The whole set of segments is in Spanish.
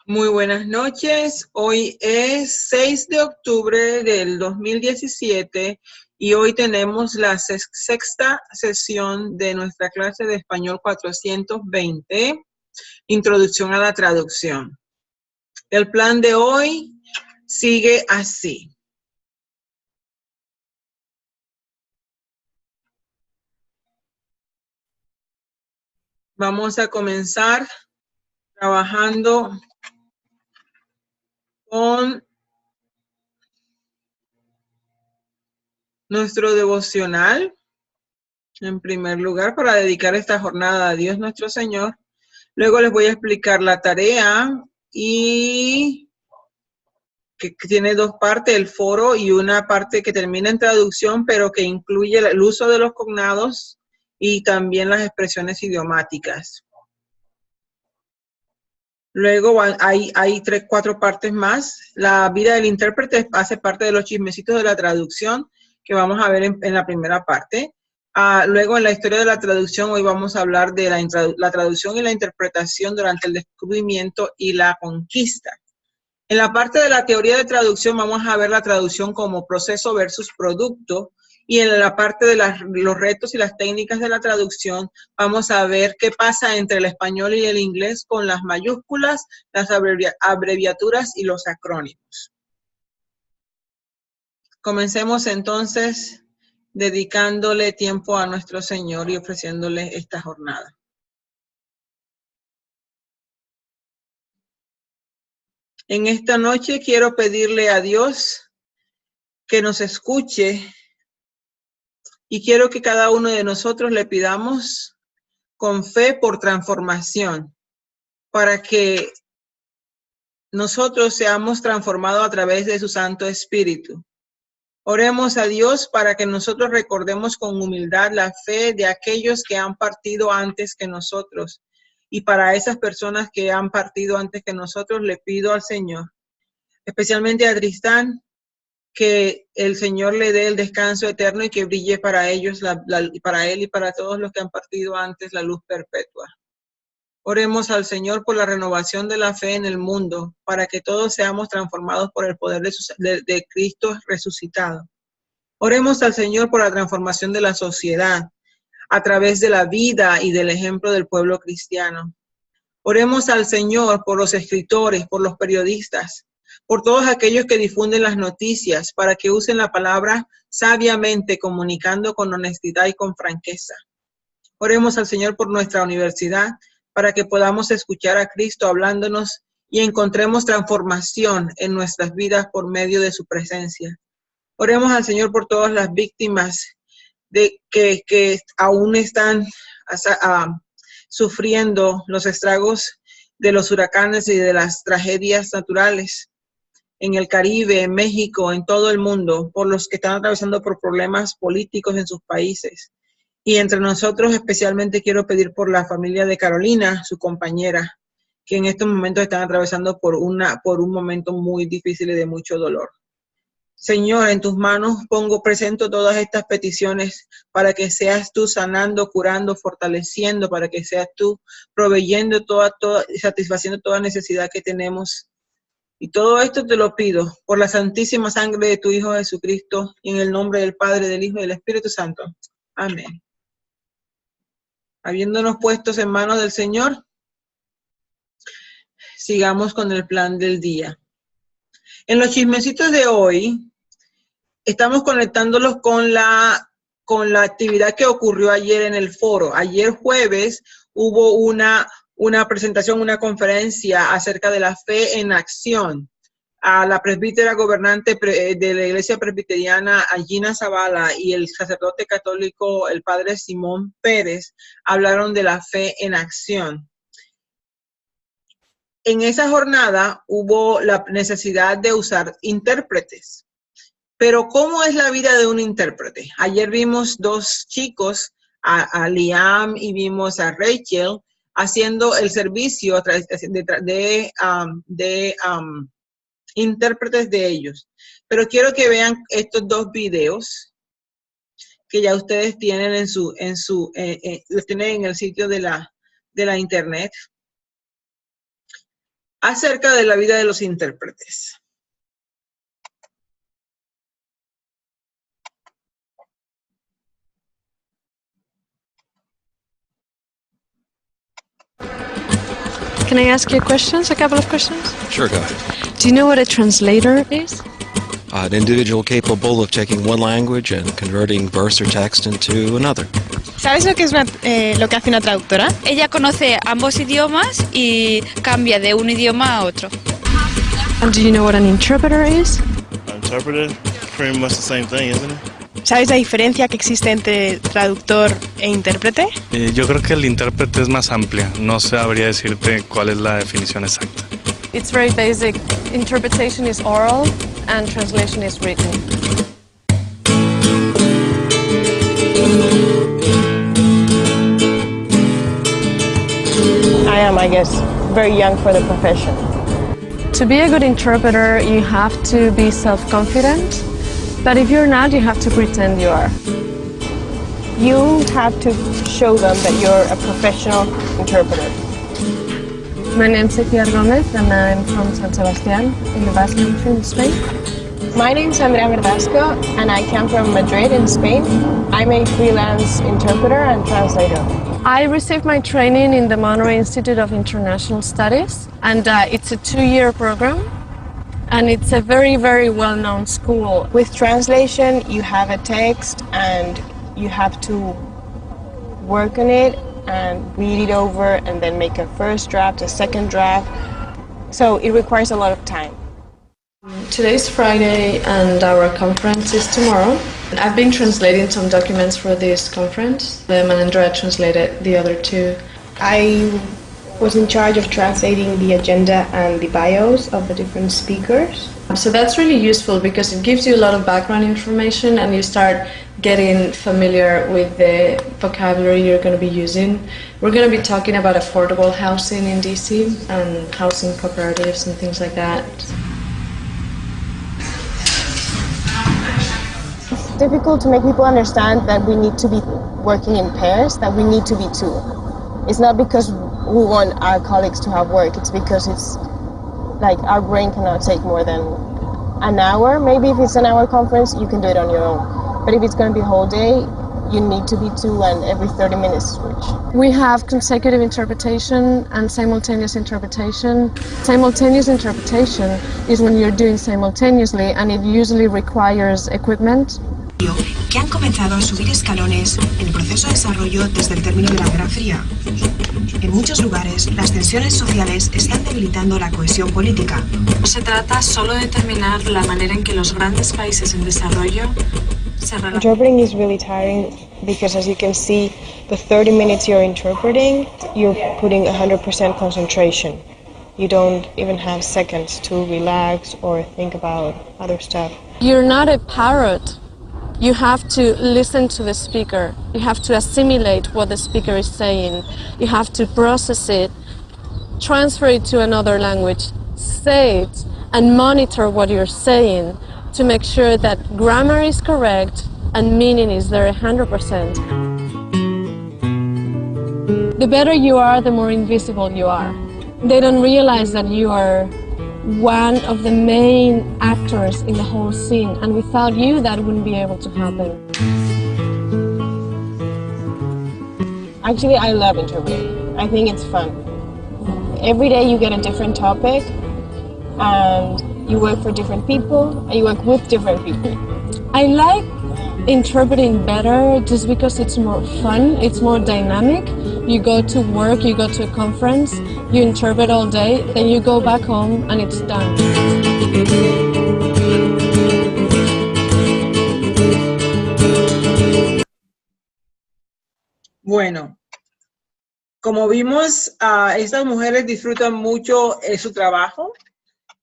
Muy buenas noches. Hoy es 6 de octubre del 2017 y hoy tenemos la sexta sesión de nuestra clase de español 420, Introducción a la Traducción. El plan de hoy sigue así. Vamos a comenzar trabajando con nuestro devocional, en primer lugar, para dedicar esta jornada a Dios nuestro Señor. Luego les voy a explicar la tarea y que tiene dos partes, el foro y una parte que termina en traducción, pero que incluye el uso de los cognados y también las expresiones idiomáticas. Luego hay 4 partes más. La vida del intérprete hace parte de los chismecitos de la traducción que vamos a ver en la primera parte. Luego en la historia de la traducción, hoy vamos a hablar de la traducción y la interpretación durante el descubrimiento y la conquista. En la parte de la teoría de traducción vamos a ver la traducción como proceso versus producto, y en la parte de los retos y las técnicas de la traducción vamos a ver qué pasa entre el español y el inglés con las mayúsculas, las abreviaturas y los acrónimos. Comencemos entonces dedicándole tiempo a nuestro Señor y ofreciéndole esta jornada. En esta noche quiero pedirle a Dios que nos escuche y quiero que cada uno de nosotros le pidamos con fe por transformación, para que nosotros seamos transformados a través de su Santo Espíritu. Oremos a Dios para que nosotros recordemos con humildad la fe de aquellos que han partido antes que nosotros. Y para esas personas que han partido antes que nosotros, le pido al Señor, especialmente a Tristán, que el Señor le dé el descanso eterno y que brille para ellos, para él y para todos los que han partido antes, la luz perpetua. Oremos al Señor por la renovación de la fe en el mundo, para que todos seamos transformados por el poder de Cristo resucitado. Oremos al Señor por la transformación de la sociedad, a través de la vida y del ejemplo del pueblo cristiano. Oremos al Señor por los escritores, por los periodistas, por todos aquellos que difunden las noticias, para que usen la palabra sabiamente, comunicando con honestidad y con franqueza. Oremos al Señor por nuestra universidad, para que podamos escuchar a Cristo hablándonos y encontremos transformación en nuestras vidas por medio de su presencia. Oremos al Señor por todas las víctimas que aún están sufriendo los estragos de los huracanes y de las tragedias naturales en el Caribe, en México, en todo el mundo, por los que están atravesando por problemas políticos en sus países. Y entre nosotros especialmente quiero pedir por la familia de Carolina, su compañera, que en estos momentos están atravesando por un momento muy difícil y de mucho dolor. Señor, en tus manos presento todas estas peticiones para que seas tú sanando, curando, fortaleciendo, para que seas tú proveyendo satisfaciendo toda necesidad que tenemos. Y todo esto te lo pido por la santísima sangre de tu Hijo Jesucristo y en el nombre del Padre, del Hijo y del Espíritu Santo. Amén. Habiéndonos puestos en manos del Señor, sigamos con el plan del día. En los chismecitos de hoy, estamos conectándolos con la actividad que ocurrió ayer en el foro. Ayer jueves hubo una presentación, una conferencia acerca de la fe en acción. A la presbítera gobernante de la iglesia presbiteriana, Gina Zavala, y el sacerdote católico, el padre Simón Pérez, hablaron de la fe en acción. En esa jornada hubo la necesidad de usar intérpretes. Pero ¿cómo es la vida de un intérprete? Ayer vimos 2 chicos, a Liam y vimos a Rachel, haciendo el servicio de intérpretes de ellos. Pero quiero que vean estos 2 videos que ya ustedes tienen los tienen en el sitio de la internet. acerca de la vida de los intérpretes. Can I ask you questions? A couple of questions? Sure, go ahead. Do you know what a translator is? An individual capable of taking one language and converting verse or text into another. ¿Sabes lo que es lo que hace una traductora? Ella conoce ambos idiomas y cambia de un idioma a otro. And do you know what an interpreter is? An interpreter, pretty much the same thing, isn't it? ¿Sabes la diferencia que existe entre traductor e intérprete? Yo creo que el intérprete es más amplia. No sabría decirte cuál es la definición exacta. It's very basic. Interpretation is oral and translation is written. I am, I guess, very young for the profession. To be a good interpreter, you have to be self-confident. But if you're not, you have to pretend you are. You have to show them that you're a professional interpreter. My name's Epiar Gomez and I'm from San Sebastián in the Basque Country in Spain. My name's Andrea Verdasco and I come from Madrid in Spain. I'm a freelance interpreter and translator. I received my training in the Monterey Institute of International Studies, and it's a 2-year program, and it's a very, very well-known school. With translation, you have a text and you have to work on it and read it over and then make a first draft, a second draft. So it requires a lot of time. Today's Friday and our conference is tomorrow. I've been translating some documents for this conference. And Andrea translated the other 2. I was in charge of translating the agenda and the bios of the different speakers. So that's really useful because it gives you a lot of background information and you start getting familiar with the vocabulary you're going to be using. We're going to be talking about affordable housing in DC and housing cooperatives and things like that. It's difficult to make people understand that we need to be working in pairs, that we need to be 2. It's not because we want our colleagues to have work, it's because it's like our brain cannot take more than an hour. Maybe if it's an hour conference, you can do it on your own. But if it's going to be a whole day, you need to be 2 and every 30 minutes switch. We have consecutive interpretation and simultaneous interpretation. Simultaneous interpretation is when you're doing simultaneously and it usually requires equipment. Que han comenzado a subir escalones en el proceso de desarrollo desde el término de la Guerra Fría. En muchos lugares, las tensiones sociales están debilitando la cohesión política. No se trata solo de determinar la manera en que los grandes países en desarrollo se relacionan. Interpreting is really tiring because, as you can see, the 30 minutes you're interpreting, you're putting 100% concentration. You don't even have seconds to relax or think about other stuff. You're not a parrot. You have to listen to the speaker. You have to assimilate what the speaker is saying. You have to process it, transfer it to another language, say it, and monitor what you're saying to make sure that grammar is correct and meaning is there 100%. The better you are, the more invisible you are. They don't realize that you are one of the main actors in the whole scene, and without you that wouldn't be able to happen. Actually, I love interpreting. I think it's fun. Every day you get a different topic and you work for different people and you work with different people. I like interpreting better just because it's more fun, it's more dynamic. You go to work, you go to a conference, you interpret all day, then you go back home and it's done. Bueno, como vimos, estas mujeres disfrutan mucho su trabajo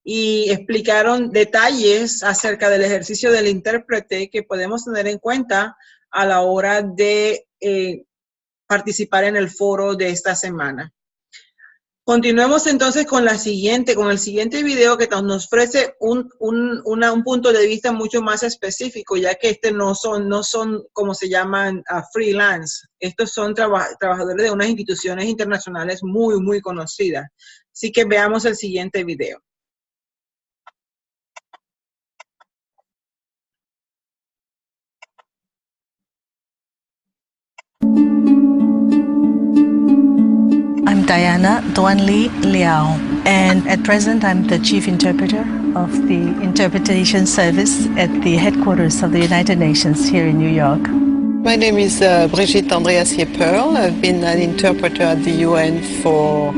y explicaron detalles acerca del ejercicio del intérprete que podemos tener en cuenta a la hora de participar en el foro de esta semana. Continuemos entonces con el siguiente video que nos ofrece un punto de vista mucho más específico, ya que no son como se llaman freelance. Estos son trabajadores de unas instituciones internacionales muy, muy conocidas. Así que veamos el siguiente video. I'm Diana Duanli Liao, and at present I'm the Chief Interpreter of the Interpretation Service at the headquarters of the United Nations here in New York. My name is Brigitte Andreassier-Pearl. I've been an interpreter at the UN for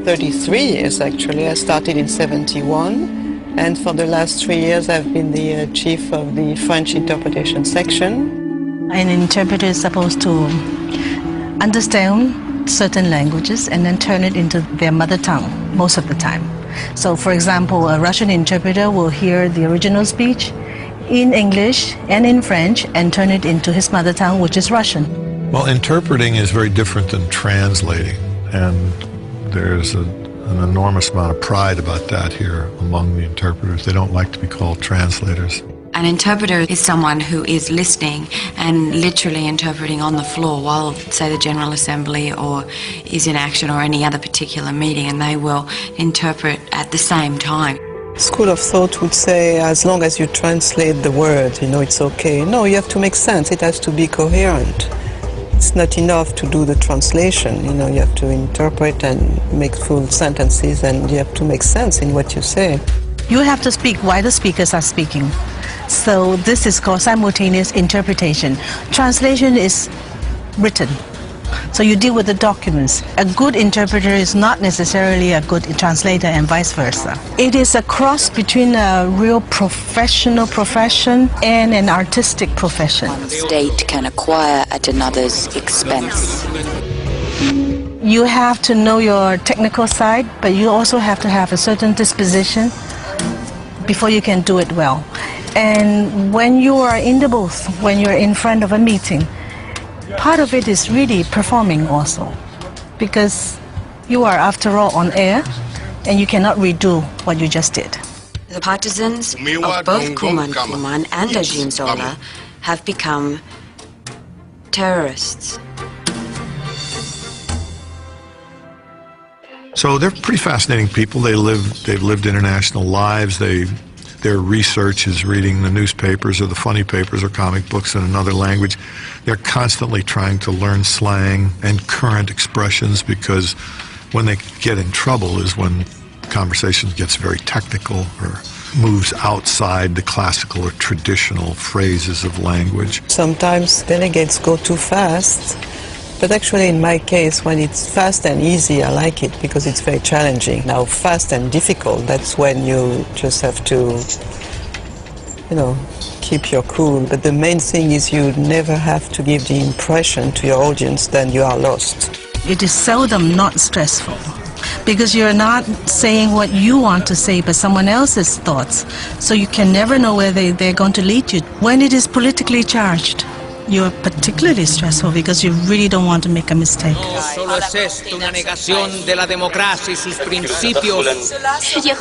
33 years actually. I started in 71, and for the last 3 years I've been the chief of the French interpretation section. An interpreter is supposed to understand certain languages and then turn it into their mother tongue most of the time. So for example, a Russian interpreter will hear the original speech in English and in French and turn it into his mother tongue, which is Russian. Well, interpreting is very different than translating, and there's an enormous amount of pride about that here among the interpreters. They don't like to be called translators. An interpreter is someone who is listening and literally interpreting on the floor while, say, the General Assembly or is in action or any other particular meeting, and they will interpret at the same time. School of thought would say, as long as you translate the word, it's okay. No, you have to make sense. It has to be coherent. It's not enough to do the translation. You have to interpret and make full sentences, and you have to make sense in what you say. You have to speak while the speakers are speaking. So this is called simultaneous interpretation. Translation is written. So you deal with the documents. A good interpreter is not necessarily a good translator and vice versa. It is a cross between a real professional profession and an artistic profession. One state can acquire at another's expense. You have to know your technical side, but you also have to have a certain disposition before you can do it well. And when you are in the booth, when you're in front of a meeting, part of it is really performing also, because you are, after all, on air, and you cannot redo what you just did. The partisans of both Kuman and Ajim Zola have become terrorists. So they're pretty fascinating people. They've lived international lives. Their research is reading the newspapers or the funny papers or comic books in another language. They're constantly trying to learn slang and current expressions, because when they get in trouble is when conversation gets very technical or moves outside the classical or traditional phrases of language. Sometimes delegates go too fast, but actually in my case, when it's fast and easy, I like it because it's very challenging. Now, fast and difficult, that's when you just have to, keep your cool. But the main thing is you never have to give the impression to your audience that you are lost. It is seldom not stressful, because you're not saying what you want to say, but someone else's thoughts. So you can never know where they're going to lead you. When it is politically charged, you're particularly stressful because you really don't want to make a mistake. No solo es esto una negación de la democracia y sus principios, sino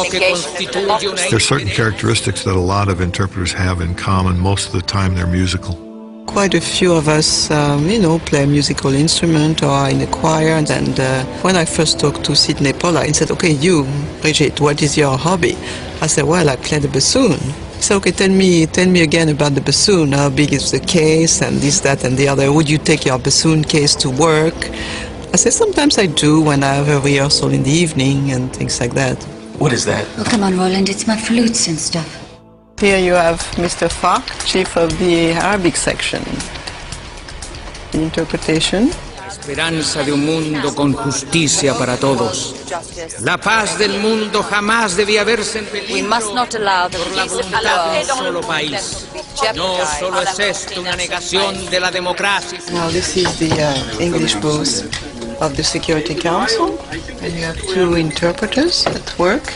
que constituye una... There's certain characteristics that a lot of interpreters have in common. Most of the time they're musical. Quite a few of us, play a musical instrument or are in a choir. And when I first talked to Sidney Pollack, he said, "Okay, you, Brigitte, what is your hobby?" I said, "Well, I play the bassoon." He said, "Okay, tell me again about the bassoon. How big is the case and this, that, and the other? Would you take your bassoon case to work?" I said, "Sometimes I do when I have a rehearsal in the evening and things like that." What is that? Oh, come on, Roland, it's my flutes and stuff. Here you have Mr. Fark, chief of the Arabic section. The interpretation. Esperanza de un mundo con justicia para todos. La paz del mundo jamás debía verse en peligro. We must not allow the peace of the world un solo país. No solo es esto una negación de la democracia. Now this is the English booth of the Security Council, and you have two interpreters at work.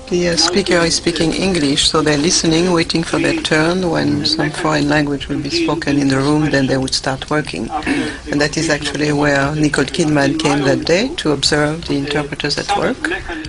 The speaker is speaking English, so they're listening, waiting for their turn. When some foreign language will be spoken in the room, then they would start working. And that is actually where Nicole Kidman came that day to observe the interpreters at work.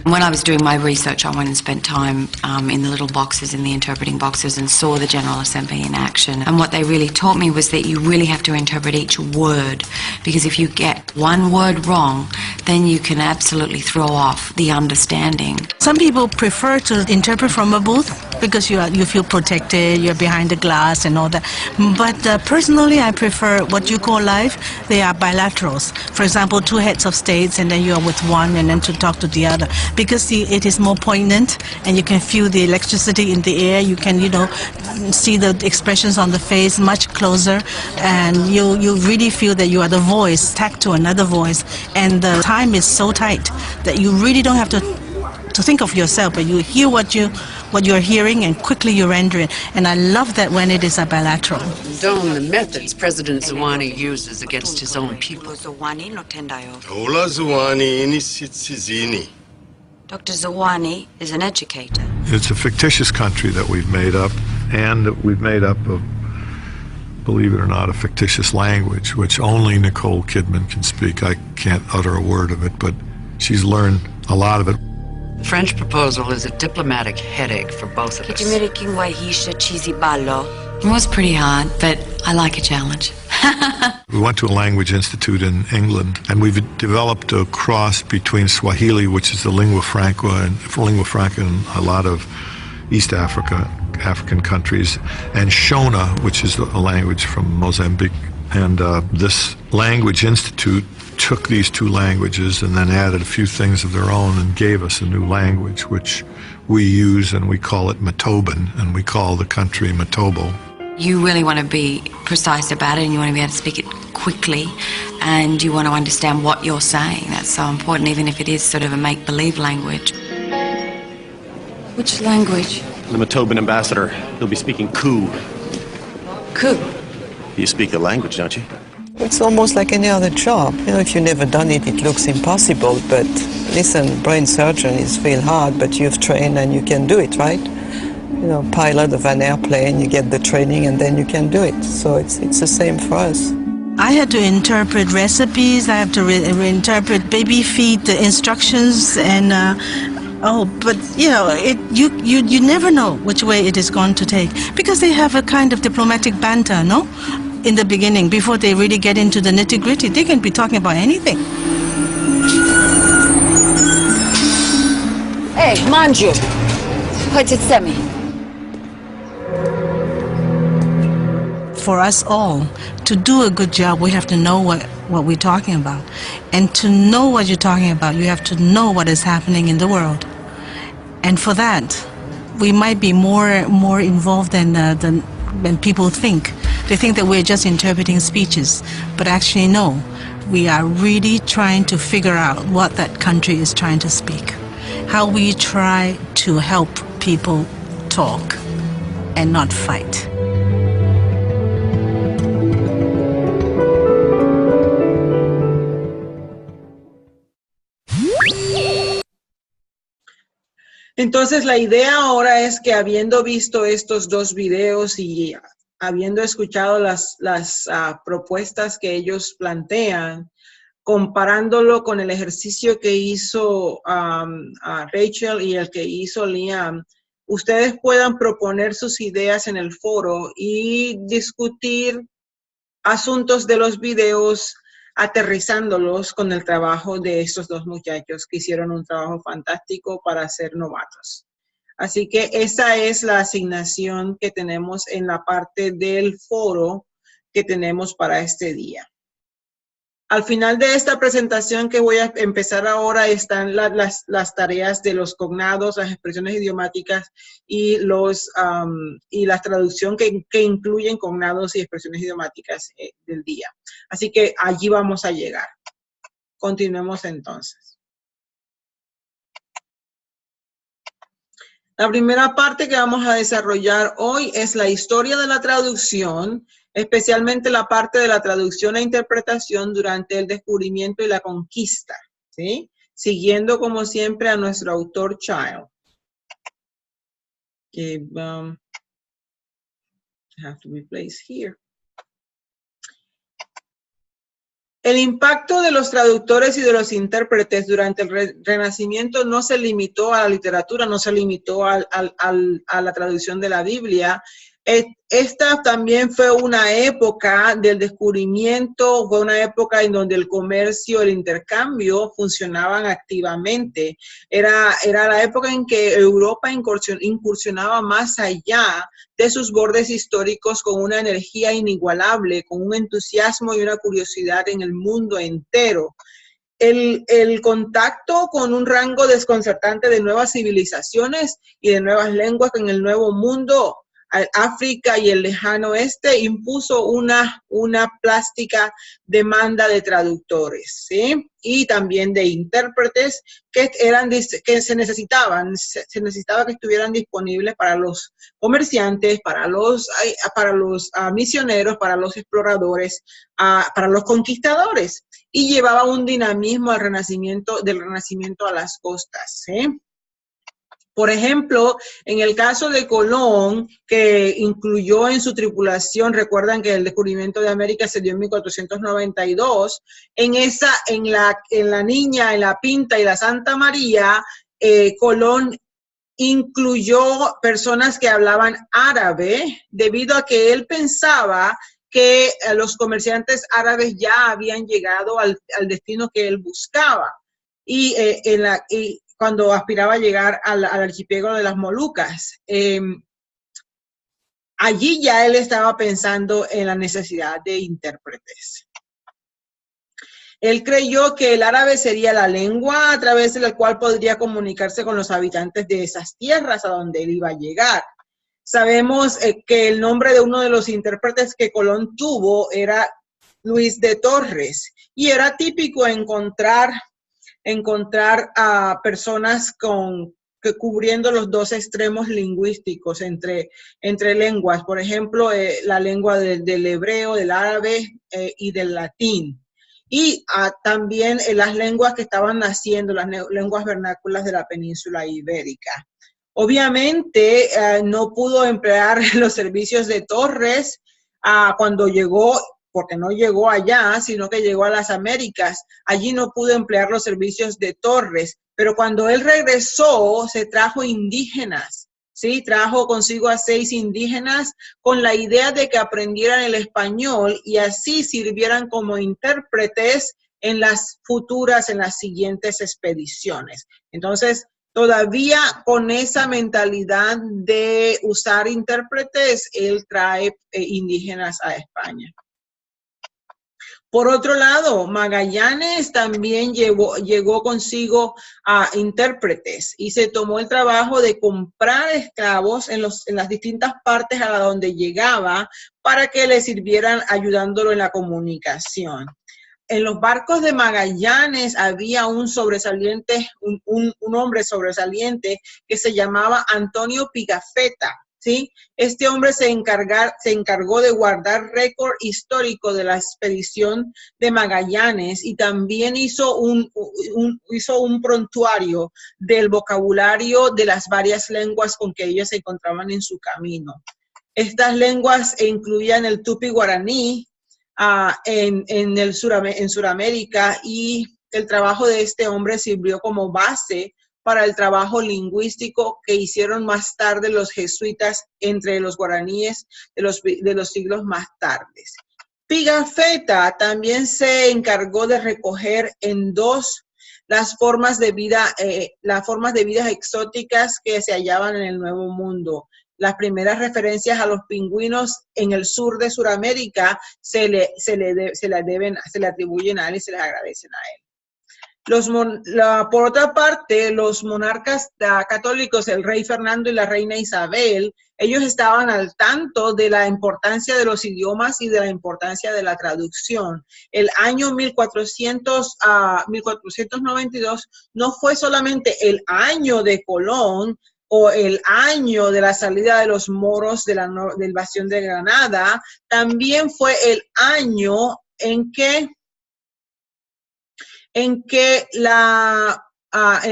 When I was doing my research, I went and spent time in the little boxes, in the interpreting boxes, and saw the General Assembly in action. And what they really taught me was that you really have to interpret each word, because if you get one word wrong, then you can absolutely throw off the understanding. Some people prefer to interpret from a booth because you feel protected, you're behind the glass and all that. But personally, I prefer what you call live. They are bilaterals. For example, two heads of states, and then you are with one and then to talk to the other. Because it is more poignant, and you can feel the electricity in the air. You can, see the expressions on the face much closer, and you really feel that you are the voice tagged to another voice. And the time is so tight that you really don't have to think of yourself, but you hear what you're hearing and quickly you render it. And I love that when it is a bilateral. Condone the methods President Zwane uses against his own people. Dr. Zwane is an educator. It's a fictitious country that we've made up, and that we've made up of, believe it or not, a fictitious language, which only Nicole Kidman can speak. I can't utter a word of it, but she's learned a lot of it. The French proposal is a diplomatic headache for both of us. It was pretty hard, but I like a challenge. We went to a language institute in England, and we've developed a cross between Swahili, which is the lingua franca in a lot of East African countries, and Shona, which is a language from Mozambique. And this language institute took these two languages and then added a few things of their own and gave us a new language, which we use, and we call it Matoban, and we call the country Matobo. You really want to be precise about it, and you want to be able to speak it quickly, and you want to understand what you're saying. That's so important, even if it is sort of a make-believe language. Which language? The Matoban ambassador. He'll be speaking Ku. Ku? You speak the language, don't you? It's almost like any other job. If you've never done it, it looks impossible. But listen, brain surgeon is real hard, but you've trained and you can do it, right? Pilot of an airplane, you get the training and then you can do it. So it's the same for us. I had to interpret recipes. I have to reinterpret baby feed instructions, and but you never know which way it is going to take, because they have a kind of diplomatic banter, no? In the beginning, before they really get into the nitty-gritty, they can be talking about anything. Hey, Manju, chodź z nami. For us all, to do a good job, we have to know what we're talking about. And to know what you're talking about, you have to know what is happening in the world. And for that, we might be more involved than people think. They think that we're just interpreting speeches, but actually no. We are really trying to figure out what that country is trying to speak. How we try to help people talk and not fight. Entonces la idea ahora es que, habiendo visto estos dos videos y habiendo escuchado las propuestas que ellos plantean, comparándolo con el ejercicio que hizo Rachel y el que hizo Liam, ustedes puedan proponer sus ideas en el foro y discutir asuntos de los videos, aterrizándolos con el trabajo de estos dos muchachos que hicieron un trabajo fantástico para ser novatos. Así que esa es la asignación que tenemos en la parte del foro que tenemos para este día. Al final de esta presentación que voy a empezar ahora están las tareas de los cognados, las expresiones idiomáticas y la traducción que incluyen cognados y expresiones idiomáticas del día. Así que allí vamos a llegar. Continuemos entonces. La primera parte que vamos a desarrollar hoy es la historia de la traducción, especialmente la parte de la traducción e interpretación durante el descubrimiento y la conquista, ¿sí? Siguiendo como siempre a nuestro autor Child. que have to be placed here. El impacto de los traductores y de los intérpretes durante el Renacimiento no se limitó a la literatura, no se limitó a la traducción de la Biblia. Esta también fue una época del descubrimiento, fue una época en donde el comercio, el intercambio funcionaban activamente. Era la época en que Europa incursionaba más allá de sus bordes históricos con una energía inigualable, con un entusiasmo y una curiosidad en el mundo entero. El contacto con un rango desconcertante de nuevas civilizaciones y de nuevas lenguas en el Nuevo Mundo, África y el lejano oeste, impuso una plástica demanda de traductores, ¿sí? Y también de intérpretes que se necesitaba que estuvieran disponibles para los comerciantes, para los misioneros, para los exploradores, para los conquistadores, y llevaba un dinamismo del renacimiento a las costas, ¿sí? Por ejemplo, en el caso de Colón, que incluyó en su tripulación, recuerdan que el descubrimiento de América se dio en 1492, en la Niña, en la Pinta y la Santa María, Colón incluyó personas que hablaban árabe, debido a que él pensaba que los comerciantes árabes ya habían llegado al destino que él buscaba. Y cuando aspiraba a llegar al archipiélago de las Molucas. Allí ya él estaba pensando en la necesidad de intérpretes. Él creyó que el árabe sería la lengua a través de la cual podría comunicarse con los habitantes de esas tierras a donde él iba a llegar. Sabemos que el nombre de uno de los intérpretes que Colón tuvo era Luis de Torres, y era típico encontrar a personas cubriendo los dos extremos lingüísticos entre lenguas. Por ejemplo, la lengua del hebreo, del árabe y del latín. Y también las lenguas que estaban naciendo, las lenguas vernáculas de la península ibérica. Obviamente, no pudo emplear los servicios de Torres cuando llegó, porque no llegó allá, sino que llegó a las Américas. Allí no pudo emplear los servicios de Torres, pero cuando él regresó, se trajo indígenas, ¿sí? Trajo consigo a 6 indígenas con la idea de que aprendieran el español y así sirvieran como intérpretes en las siguientes expediciones. Entonces, todavía con esa mentalidad de usar intérpretes, él trae indígenas a España. Por otro lado, Magallanes también llegó consigo a intérpretes y se tomó el trabajo de comprar esclavos en las distintas partes a donde llegaba para que le sirvieran ayudándolo en la comunicación. En los barcos de Magallanes había un hombre sobresaliente que se llamaba Antonio Pigafetta. ¿Sí? Este hombre se encargó de guardar récord histórico de la expedición de Magallanes y también hizo un prontuario del vocabulario de las varias lenguas con que ellos se encontraban en su camino. Estas lenguas incluían el tupi guaraní en Sudamérica, y el trabajo de este hombre sirvió como base para el trabajo lingüístico que hicieron más tarde los jesuitas entre los guaraníes de los siglos más tardes. Pigafetta también se encargó de recoger en 2 las formas de vida exóticas que se hallaban en el Nuevo Mundo. Las primeras referencias a los pingüinos en el sur de Sudamérica se le atribuyen a él y se les agradecen a él. Por otra parte, los monarcas católicos, el rey Fernando y la reina Isabel, ellos estaban al tanto de la importancia de los idiomas y de la importancia de la traducción. El año 1492 no fue solamente el año de Colón o el año de la salida de los moros de la invasión de Granada, también fue el año en que en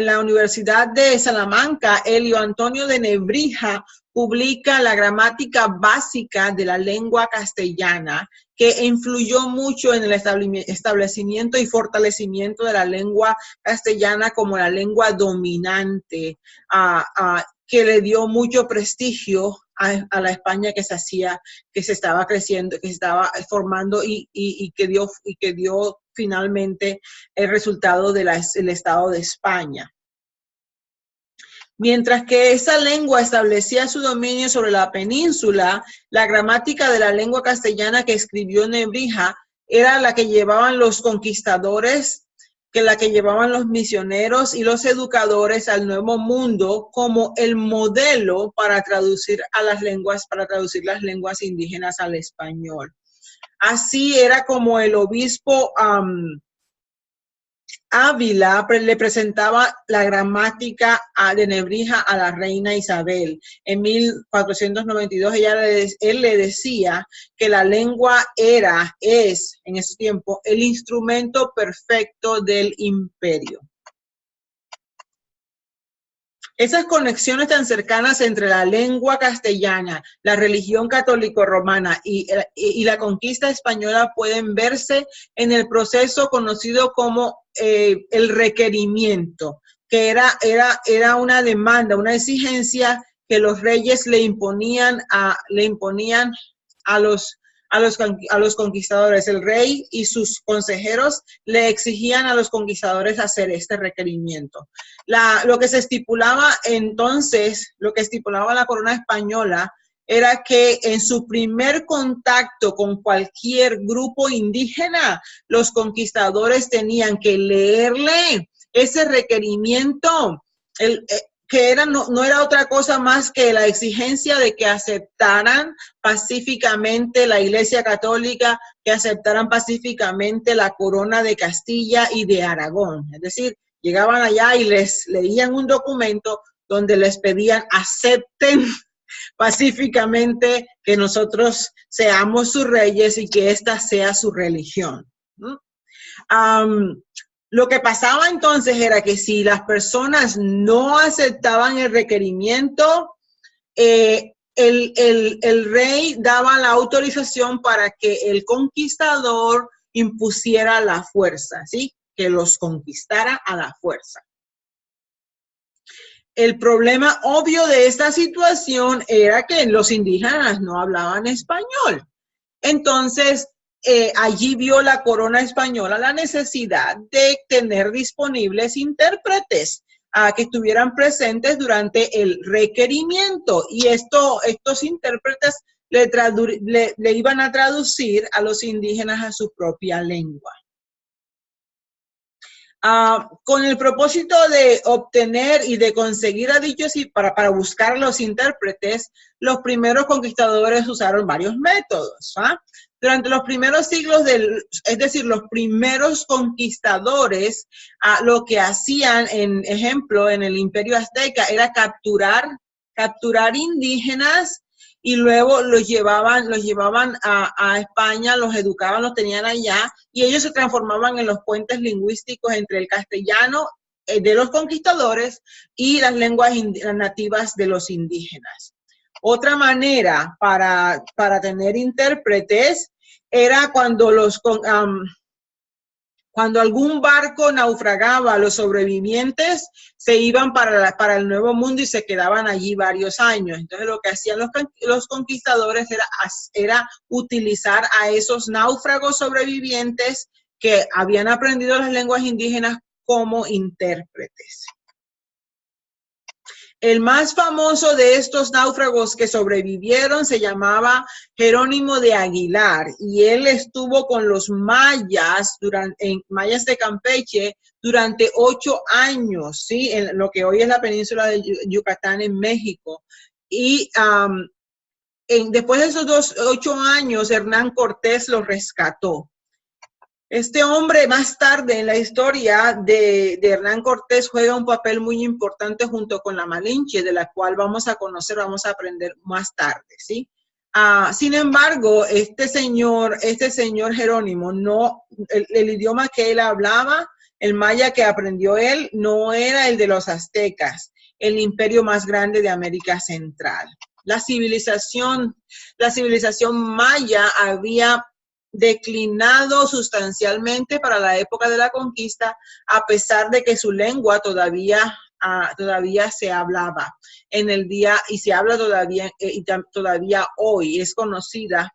la Universidad de Salamanca, Helio Antonio de Nebrija publica la gramática básica de la lengua castellana, que influyó mucho en el establecimiento y fortalecimiento de la lengua castellana como la lengua dominante, que le dio mucho prestigio a la España que se estaba creciendo, que se estaba formando y que dio finalmente el resultado del Estado de España. Mientras que esa lengua establecía su dominio sobre la península, la gramática de la lengua castellana que escribió Nebrija era la que llevaban los conquistadores, la que llevaban los misioneros y los educadores al Nuevo Mundo como el modelo para traducir las lenguas indígenas al español. Así era como el obispo Ávila le presentaba la gramática de Nebrija a la reina Isabel. En 1492 él le decía que la lengua es en ese tiempo el instrumento perfecto del imperio. Esas conexiones tan cercanas entre la lengua castellana, la religión católico-romana y la conquista española pueden verse en el proceso conocido como el requerimiento, que era una demanda, una exigencia que los reyes le imponían a los conquistadores. El rey y sus consejeros le exigían a los conquistadores hacer este requerimiento. Lo que se estipulaba entonces, lo que estipulaba la corona española, era que en su primer contacto con cualquier grupo indígena, los conquistadores tenían que leerle ese requerimiento, que no era otra cosa más que la exigencia de que aceptaran pacíficamente la Iglesia Católica, que aceptaran pacíficamente la corona de Castilla y de Aragón. Es decir, llegaban allá y les leían un documento donde les pedían acepten pacíficamente que nosotros seamos sus reyes y que esta sea su religión. Lo que pasaba entonces era que si las personas no aceptaban el requerimiento, el rey daba la autorización para que el conquistador impusiera la fuerza, ¿sí? Que los conquistara a la fuerza. El problema obvio de esta situación era que los indígenas no hablaban español. Entonces, allí vio la corona española la necesidad de tener disponibles intérpretes que estuvieran presentes durante el requerimiento. Y estos intérpretes le iban a traducir a los indígenas a su propia lengua. Con el propósito de obtener y de conseguir a dichos y para buscar a los intérpretes, los primeros conquistadores usaron varios métodos. Durante los primeros siglos, es decir, los primeros conquistadores, lo que hacían, en ejemplo, en el Imperio Azteca, era capturar indígenas y luego los llevaban a España, los educaban, los tenían allá, y ellos se transformaban en los puentes lingüísticos entre el castellano de los conquistadores y las lenguas nativas de los indígenas. Otra manera para tener intérpretes era cuando algún barco naufragaba, los sobrevivientes se iban para el Nuevo Mundo y se quedaban allí varios años. Entonces lo que hacían los conquistadores era utilizar a esos náufragos sobrevivientes que habían aprendido las lenguas indígenas como intérpretes. El más famoso de estos náufragos que sobrevivieron se llamaba Jerónimo de Aguilar, y él estuvo con los mayas, mayas de Campeche, durante 8 años, ¿sí? En lo que hoy es la península de Yucatán en México. Y después de esos 8 años, Hernán Cortés los rescató. Este hombre más tarde en la historia de Hernán Cortés juega un papel muy importante junto con la Malinche, de la cual vamos a conocer, vamos a aprender más tarde, ¿sí? Sin embargo, este señor Jerónimo, el idioma que él hablaba, el maya que aprendió él, no era el de los aztecas, el imperio más grande de América Central. la civilización maya había declinado sustancialmente para la época de la conquista, a pesar de que su lengua todavía se hablaba en el día y se habla todavía hoy. Es conocida.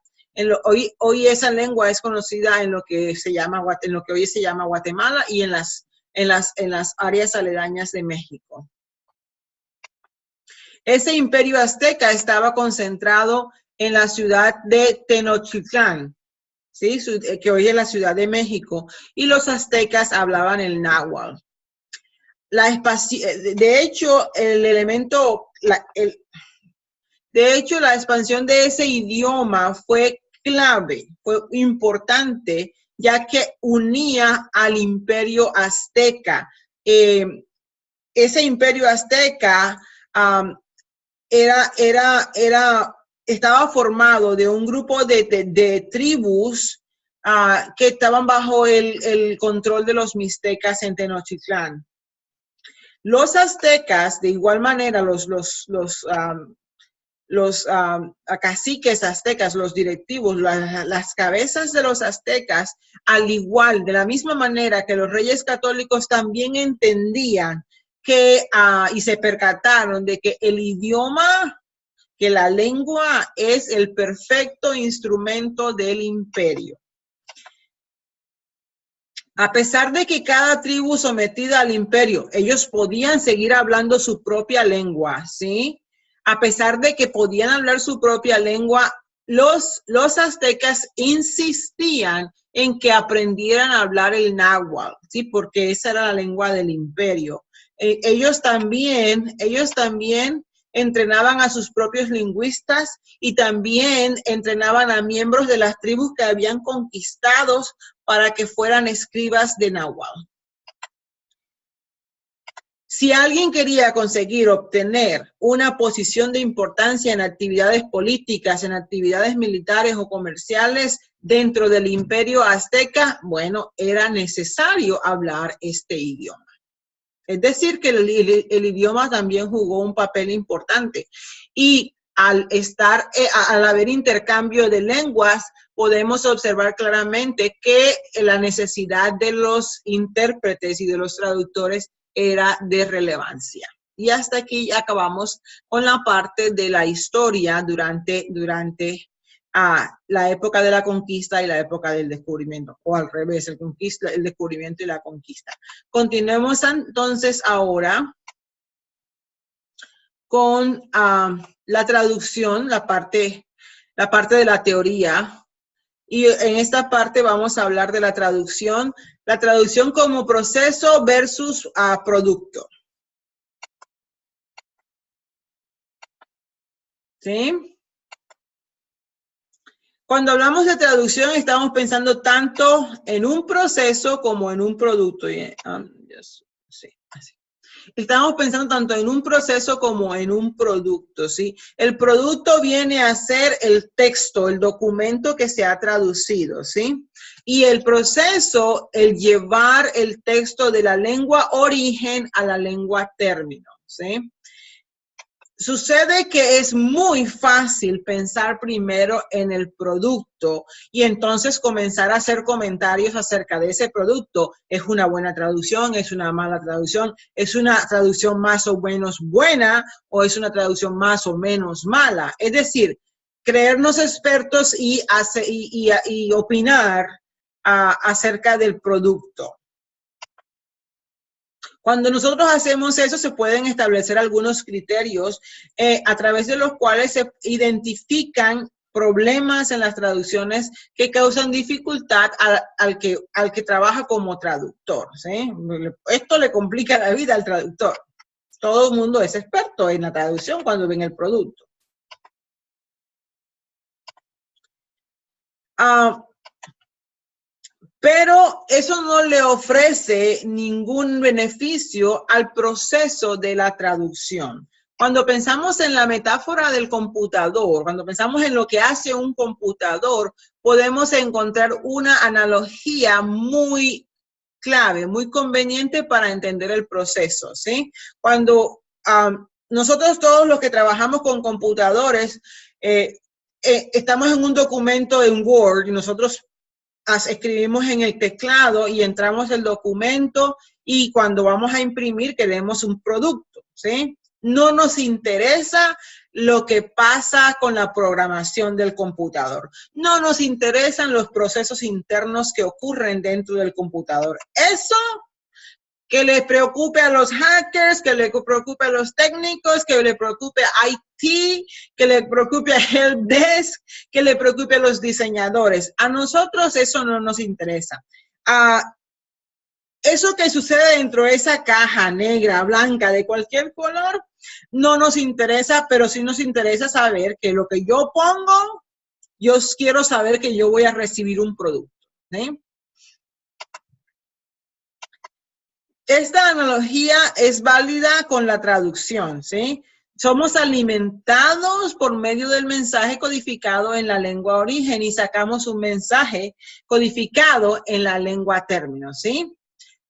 Hoy esa lengua es conocida en lo que hoy se llama Guatemala y en las áreas aledañas de México. Ese imperio azteca estaba concentrado en la ciudad de Tenochtitlán, ¿sí? Que hoy es la Ciudad de México, y los aztecas hablaban el náhuatl. De hecho, la expansión de ese idioma fue clave, fue importante, ya que unía al imperio azteca. Ese imperio azteca estaba formado de un grupo de tribus que estaban bajo el control de los mixtecas en Tenochtitlán. Los aztecas, de igual manera, los caciques aztecas, los directivos, las cabezas de los aztecas, al igual, de la misma manera que los reyes católicos también entendían y se percataron de que el idioma, que la lengua es el perfecto instrumento del imperio. A pesar de que cada tribu sometida al imperio, ellos podían seguir hablando su propia lengua, ¿sí? A pesar de que podían hablar su propia lengua, los aztecas insistían en que aprendieran a hablar el náhuatl, ¿sí? Porque esa era la lengua del imperio. Ellos también entrenaban a sus propios lingüistas y también entrenaban a miembros de las tribus que habían conquistado para que fueran escribas de náhuatl. Si alguien quería obtener una posición de importancia en actividades políticas, en actividades militares o comerciales dentro del imperio azteca, bueno, era necesario hablar este idioma. Es decir, que el idioma también jugó un papel importante. Y al haber intercambio de lenguas, podemos observar claramente que la necesidad de los intérpretes y de los traductores era de relevancia. Y hasta aquí acabamos con la parte de la historia durante la época de la conquista y la época del descubrimiento, o al revés, el descubrimiento y la conquista. Continuemos entonces ahora con la traducción, la parte de la teoría. Y en esta parte vamos a hablar de la traducción como proceso versus producto. ¿Sí? Cuando hablamos de traducción, estamos pensando tanto en un proceso como en un producto. Estamos pensando tanto en un proceso como en un producto, ¿sí? El producto viene a ser el texto, el documento que se ha traducido, ¿sí? Y el proceso, el llevar el texto de la lengua origen a la lengua término, ¿sí? Sucede que es muy fácil pensar primero en el producto y entonces comenzar a hacer comentarios acerca de ese producto. ¿Es una buena traducción? ¿Es una mala traducción? ¿Es una traducción más o menos buena? ¿O es una traducción más o menos mala? Es decir, creernos expertos y opinar acerca del producto. Cuando nosotros hacemos eso, se pueden establecer algunos criterios a través de los cuales se identifican problemas en las traducciones que causan dificultad al que trabaja como traductor, ¿sí? Esto le complica la vida al traductor. Todo el mundo es experto en la traducción cuando ven el producto. Pero eso no le ofrece ningún beneficio al proceso de la traducción. Cuando pensamos en la metáfora del computador, cuando pensamos en lo que hace un computador, podemos encontrar una analogía muy clave, muy conveniente para entender el proceso, ¿sí? Cuando nosotros todos los que trabajamos con computadores, estamos en un documento en Word y nosotros escribimos en el teclado y entramos el documento y cuando vamos a imprimir queremos un producto, ¿sí? No nos interesa lo que pasa con la programación del computador. No nos interesan los procesos internos que ocurren dentro del computador. Eso que le preocupe a los hackers, que le preocupe a los técnicos, que le preocupe a IT, que le preocupe a Helpdesk, que le preocupe a los diseñadores. A nosotros eso no nos interesa. Eso que sucede dentro de esa caja negra, blanca, de cualquier color, no nos interesa, pero sí nos interesa saber que lo que yo pongo, yo quiero saber que yo voy a recibir un producto, ¿sí? Esta analogía es válida con la traducción, ¿sí? Somos alimentados por medio del mensaje codificado en la lengua origen y sacamos un mensaje codificado en la lengua término, ¿sí?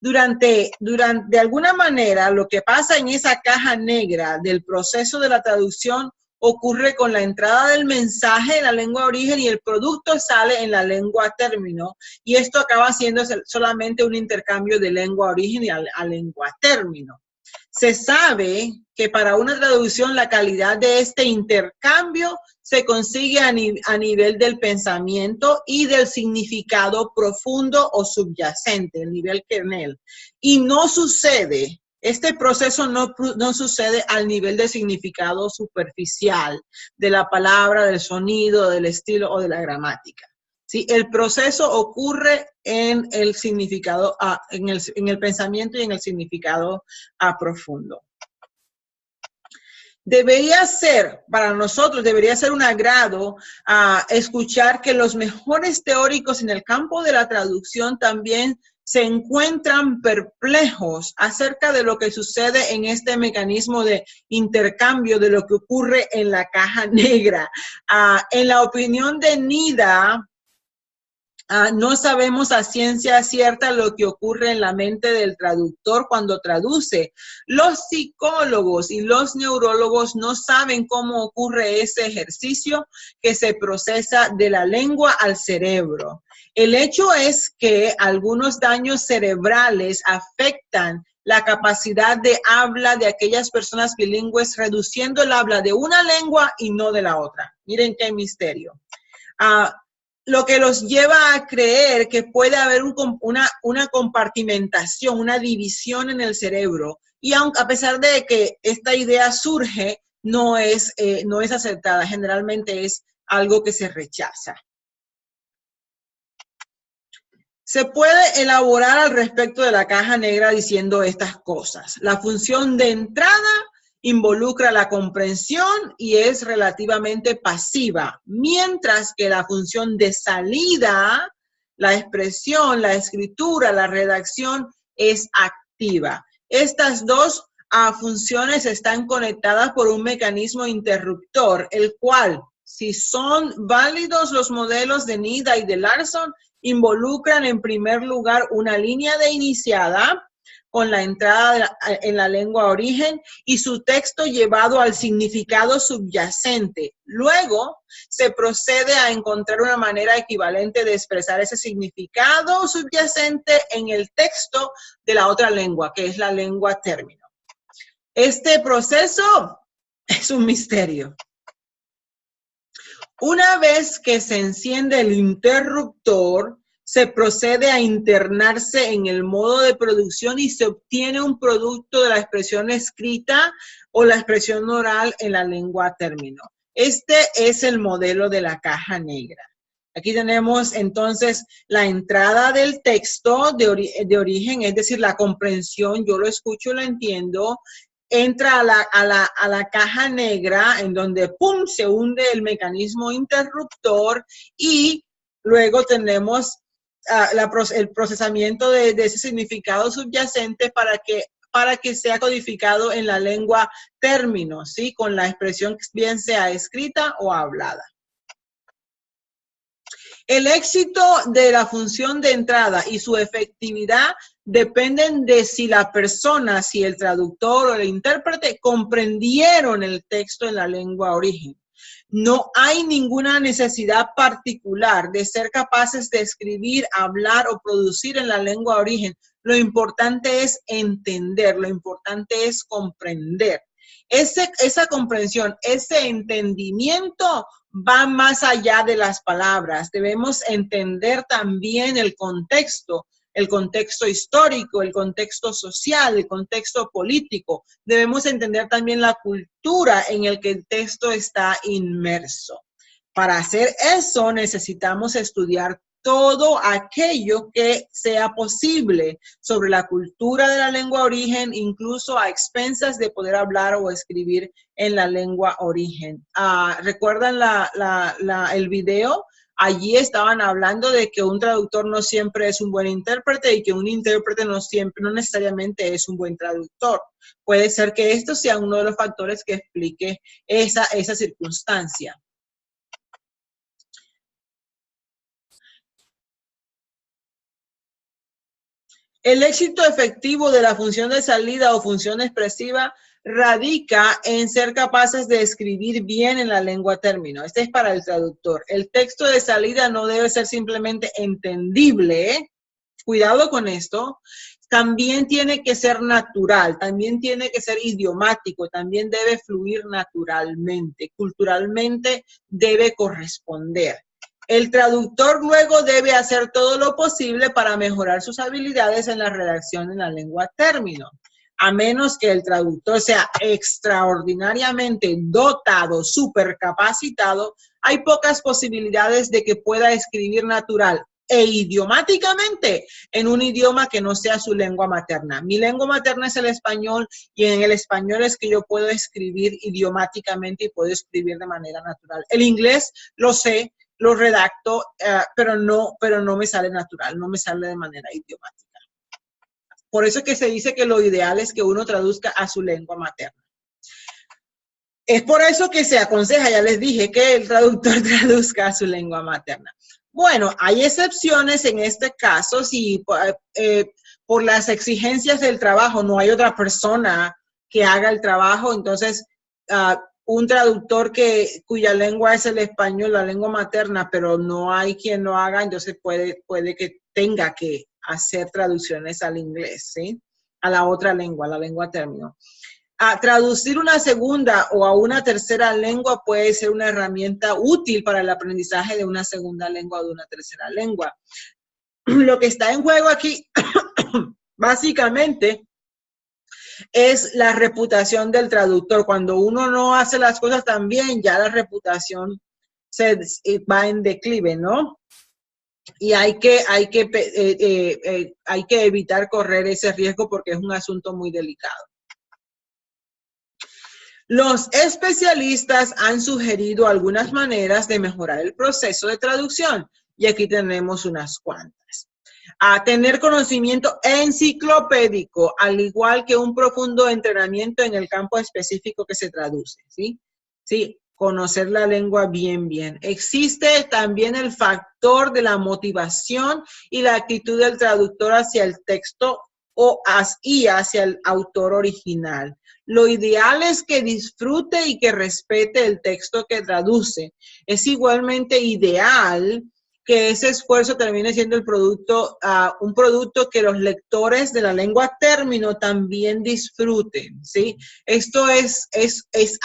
De alguna manera, lo que pasa en esa caja negra del proceso de la traducción ocurre con la entrada del mensaje en la lengua origen y el producto sale en la lengua término. Y esto acaba siendo solamente un intercambio de lengua origen a lengua término. Se sabe que para una traducción la calidad de este intercambio se consigue a nivel del pensamiento y del significado profundo o subyacente, el nivel kernel. Y no sucede, este proceso no sucede al nivel de significado superficial de la palabra, del sonido, del estilo o de la gramática. ¿Sí? El proceso ocurre en el significado, en el pensamiento y en el significado profundo. Para nosotros, debería ser un agrado escuchar que los mejores teóricos en el campo de la traducción también se encuentran perplejos acerca de lo que sucede en este mecanismo de intercambio de lo que ocurre en la caja negra. En la opinión de Nida, no sabemos a ciencia cierta lo que ocurre en la mente del traductor cuando traduce. Los psicólogos y los neurólogos no saben cómo ocurre ese ejercicio que se procesa de la lengua al cerebro. El hecho es que algunos daños cerebrales afectan la capacidad de habla de aquellas personas bilingües, reduciendo el habla de una lengua y no de la otra. Miren qué misterio. Lo que los lleva a creer que puede haber una compartimentación, una división en el cerebro. Y a pesar de que esta idea surge, no es aceptada. Generalmente es algo que se rechaza. Se puede elaborar al respecto de la caja negra diciendo estas cosas. La función de entrada involucra la comprensión y es relativamente pasiva, mientras que la función de salida, la expresión, la escritura, la redacción, es activa. Estas dos funciones están conectadas por un mecanismo interruptor, el cual, si son válidos los modelos de Nida y de Larson, involucran en primer lugar una línea de iniciada con la entrada en la lengua origen y su texto llevado al significado subyacente. Luego se procede a encontrar una manera equivalente de expresar ese significado subyacente en el texto de la otra lengua, que es la lengua término. Este proceso es un misterio. Una vez que se enciende el interruptor, se procede a internarse en el modo de producción y se obtiene un producto de la expresión escrita o la expresión oral en la lengua término. Este es el modelo de la caja negra. Aquí tenemos entonces la entrada del texto de origen, es decir, la comprensión, yo lo escucho, lo entiendo. Entra a la caja negra en donde ¡pum! Se hunde el mecanismo interruptor y luego tenemos el procesamiento de ese significado subyacente para que sea codificado en la lengua término, ¿sí? Con la expresión bien sea escrita o hablada. El éxito de la función de entrada y su efectividad dependen de si la persona, si el traductor o el intérprete comprendieron el texto en la lengua origen. No hay ninguna necesidad particular de ser capaces de escribir, hablar o producir en la lengua origen. Lo importante es entender, lo importante es comprender. Esa comprensión, ese entendimiento va más allá de las palabras. Debemos entender también el contexto histórico, el contexto social, el contexto político. Debemos entender también la cultura en la que el texto está inmerso. Para hacer eso necesitamos estudiar todo aquello que sea posible sobre la cultura de la lengua origen, incluso a expensas de poder hablar o escribir en la lengua origen. ¿Recuerdan el video? Allí estaban hablando de que un traductor no siempre es un buen intérprete y que un intérprete no necesariamente es un buen traductor. Puede ser que esto sea uno de los factores que explique esa circunstancia. El éxito efectivo de la función de salida o función expresiva radica en ser capaces de escribir bien en la lengua término. Este es para el traductor. El texto de salida no debe ser simplemente entendible, ¿eh? Cuidado con esto. También tiene que ser natural, también tiene que ser idiomático, también debe fluir naturalmente, culturalmente debe corresponder. El traductor luego debe hacer todo lo posible para mejorar sus habilidades en la redacción en la lengua término. A menos que el traductor sea extraordinariamente dotado, supercapacitado, hay pocas posibilidades de que pueda escribir natural e idiomáticamente en un idioma que no sea su lengua materna. Mi lengua materna es el español y en el español es que yo puedo escribir idiomáticamente y puedo escribir de manera natural. El inglés lo sé, lo redacto, pero no me sale natural, no me sale de manera idiomática. Por eso es que se dice que lo ideal es que uno traduzca a su lengua materna. Es por eso que se aconseja, ya les dije, que el traductor traduzca a su lengua materna. Bueno, hay excepciones en este caso, si por las exigencias del trabajo no hay otra persona que haga el trabajo, entonces un traductor cuya lengua es el español, la lengua materna, pero no hay quien lo haga, entonces puede que tenga que hacer traducciones al inglés, ¿sí? A la otra lengua, la lengua término. Traducir una segunda o a una tercera lengua puede ser una herramienta útil para el aprendizaje de una segunda lengua o de una tercera lengua. Lo que está en juego aquí, básicamente, es la reputación del traductor. Cuando uno no hace las cosas tan bien, ya la reputación va en declive, ¿no? Y hay que evitar correr ese riesgo porque es un asunto muy delicado. Los especialistas han sugerido algunas maneras de mejorar el proceso de traducción y aquí tenemos unas cuantas. Tener conocimiento enciclopédico, al igual que un profundo entrenamiento en el campo específico que se traduce, ¿sí? Sí, conocer la lengua bien. Existe también el factor de la motivación y la actitud del traductor hacia el texto y hacia el autor original. Lo ideal es que disfrute y que respete el texto que traduce. Es igualmente ideal que ese esfuerzo termine siendo un producto que los lectores de la lengua término también disfruten, ¿sí? Esto es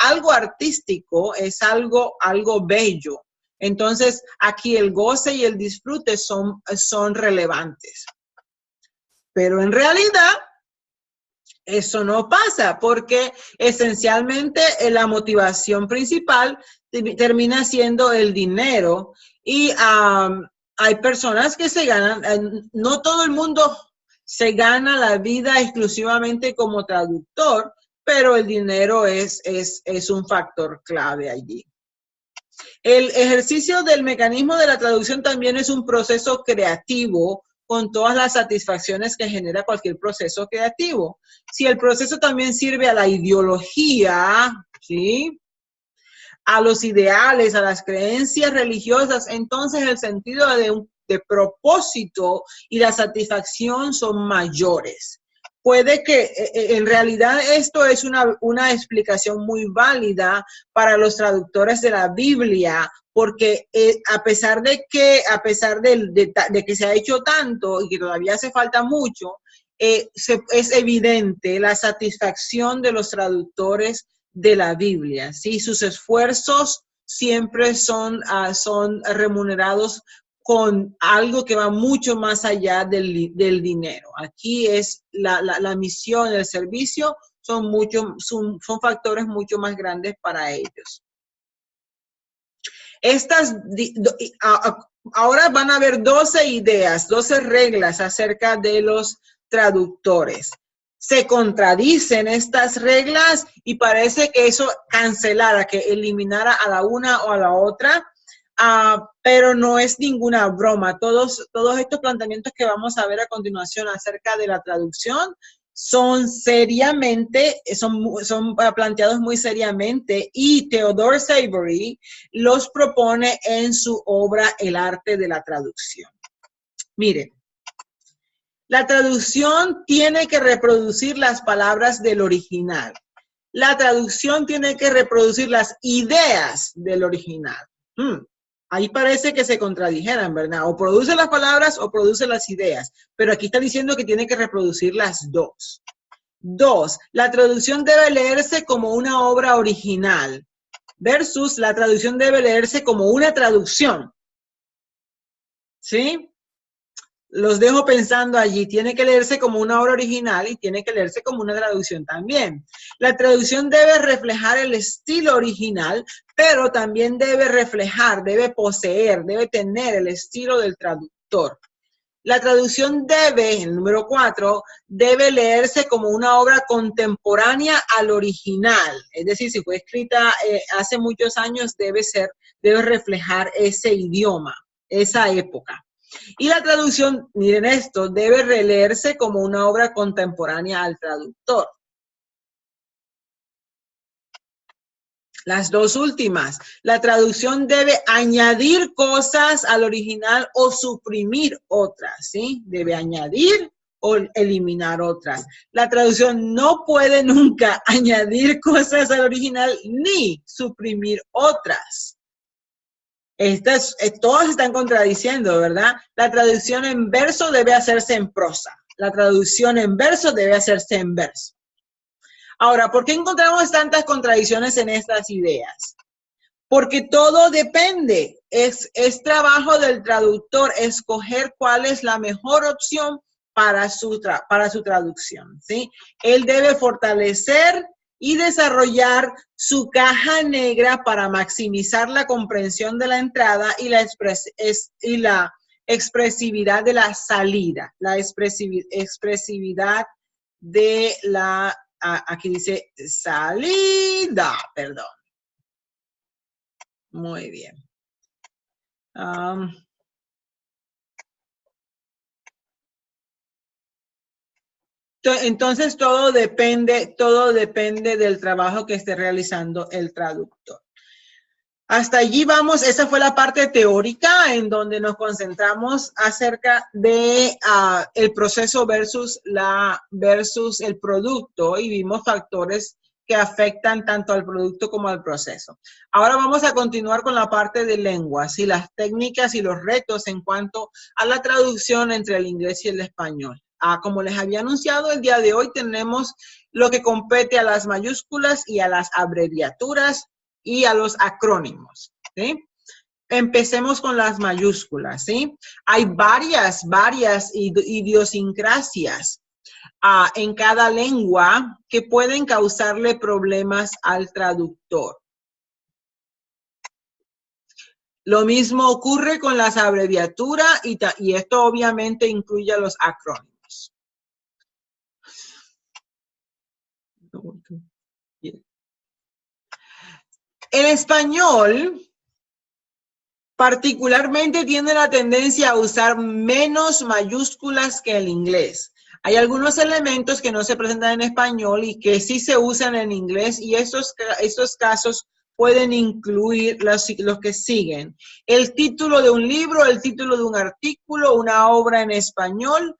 algo artístico, es algo bello. Entonces, aquí el goce y el disfrute son relevantes. Pero en realidad, eso no pasa porque esencialmente la motivación principal termina siendo el dinero y hay personas que se ganan, no todo el mundo se gana la vida exclusivamente como traductor, pero el dinero es un factor clave allí. El ejercicio del mecanismo de la traducción también es un proceso creativo con todas las satisfacciones que genera cualquier proceso creativo. Si el proceso también sirve a la ideología, ¿sí? a los ideales, a las creencias religiosas, entonces el sentido de propósito y la satisfacción son mayores. Puede que en realidad esto es una explicación muy válida para los traductores de la Biblia, porque a pesar de que se ha hecho tanto y que todavía hace falta mucho, es evidente la satisfacción de los traductores de la Biblia, ¿sí? Sus esfuerzos siempre son remunerados con algo que va mucho más allá del dinero. Aquí es la misión, el servicio, son factores mucho más grandes para ellos. Ahora van a haber 12 ideas, 12 reglas acerca de los traductores. Se contradicen estas reglas y parece que eso cancelara, que eliminara a la una o a la otra, pero no es ninguna broma. Todos estos planteamientos que vamos a ver a continuación acerca de la traducción son planteados muy seriamente, y Theodore Savory los propone en su obra El arte de la traducción. Miren, la traducción tiene que reproducir las palabras del original. La traducción tiene que reproducir las ideas del original. Ahí parece que se contradijeran, ¿verdad? O produce las palabras o produce las ideas. Pero aquí está diciendo que tiene que reproducir las dos. 2. La traducción debe leerse como una obra original versus la traducción debe leerse como una traducción. ¿Sí? Los dejo pensando allí. Tiene que leerse como una obra original y tiene que leerse como una traducción también. La traducción debe reflejar el estilo original, pero también debe poseer, debe tener el estilo del traductor. La traducción el número 4, debe leerse como una obra contemporánea al original. Es decir, si fue escrita hace muchos años, debe reflejar ese idioma, esa época. Y la traducción, miren esto, debe releerse como una obra contemporánea al traductor. Las dos últimas, la traducción debe añadir cosas al original o suprimir otras, ¿sí? Debe añadir o eliminar otras. La traducción no puede nunca añadir cosas al original ni suprimir otras. Todas están contradiciendo, ¿verdad? La traducción en verso debe hacerse en prosa. La traducción en verso debe hacerse en verso. Ahora, ¿por qué encontramos tantas contradicciones en estas ideas? Porque todo depende. Es trabajo del traductor escoger cuál es la mejor opción para su traducción, ¿sí? Él debe fortalecer y desarrollar su caja negra para maximizar la comprensión de la entrada y la expresividad de la salida, la expresividad de la, aquí dice salida, perdón. Muy bien. Entonces todo depende del trabajo que esté realizando el traductor. Hasta allí vamos. Esa fue la parte teórica en donde nos concentramos acerca de el proceso versus el producto, y vimos factores que afectan tanto al producto como al proceso. Ahora vamos a continuar con la parte de lenguas y las técnicas y los retos en cuanto a la traducción entre el inglés y el español. Como les había anunciado, el día de hoy tenemos lo que compete a las mayúsculas y a las abreviaturas y a los acrónimos, ¿sí? Empecemos con las mayúsculas, ¿sí? Hay varias idiosincrasias en cada lengua que pueden causarle problemas al traductor. Lo mismo ocurre con las abreviaturas y esto obviamente incluye a los acrónimos. El español particularmente tiene la tendencia a usar menos mayúsculas que el inglés. Hay algunos elementos que no se presentan en español y que sí se usan en inglés, y estos casos pueden incluir los que siguen: el título de un libro, el título de un artículo, una obra en español.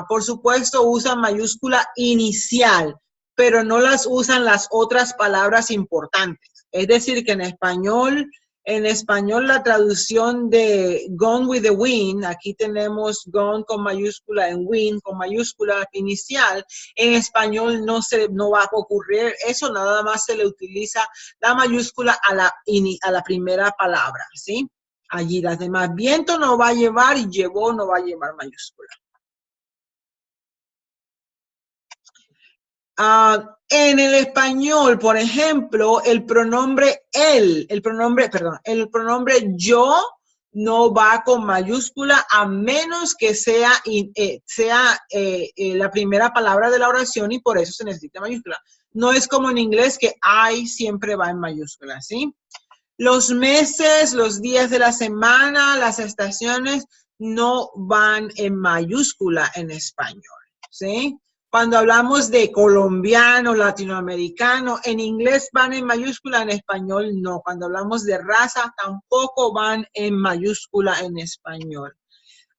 Por supuesto, usan mayúscula inicial, pero no las usan las otras palabras importantes. Es decir, que en español la traducción de Gone with the Wind, aquí tenemos Gone con mayúscula, en Wind con mayúscula inicial. En español no va a ocurrir eso, nada más se le utiliza la mayúscula a la primera palabra, ¿sí? Allí las demás. Viento no va a llevar y llevó no va a llevar mayúscula. En el español, por ejemplo, el pronombre yo no va con mayúscula a menos que sea la primera palabra de la oración, y por eso se necesita mayúscula. No es como en inglés que I siempre va en mayúscula, ¿sí? Los meses, los días de la semana, las estaciones no van en mayúscula en español, ¿sí? Cuando hablamos de colombiano, latinoamericano, en inglés van en mayúscula, en español no. Cuando hablamos de raza, tampoco van en mayúscula en español.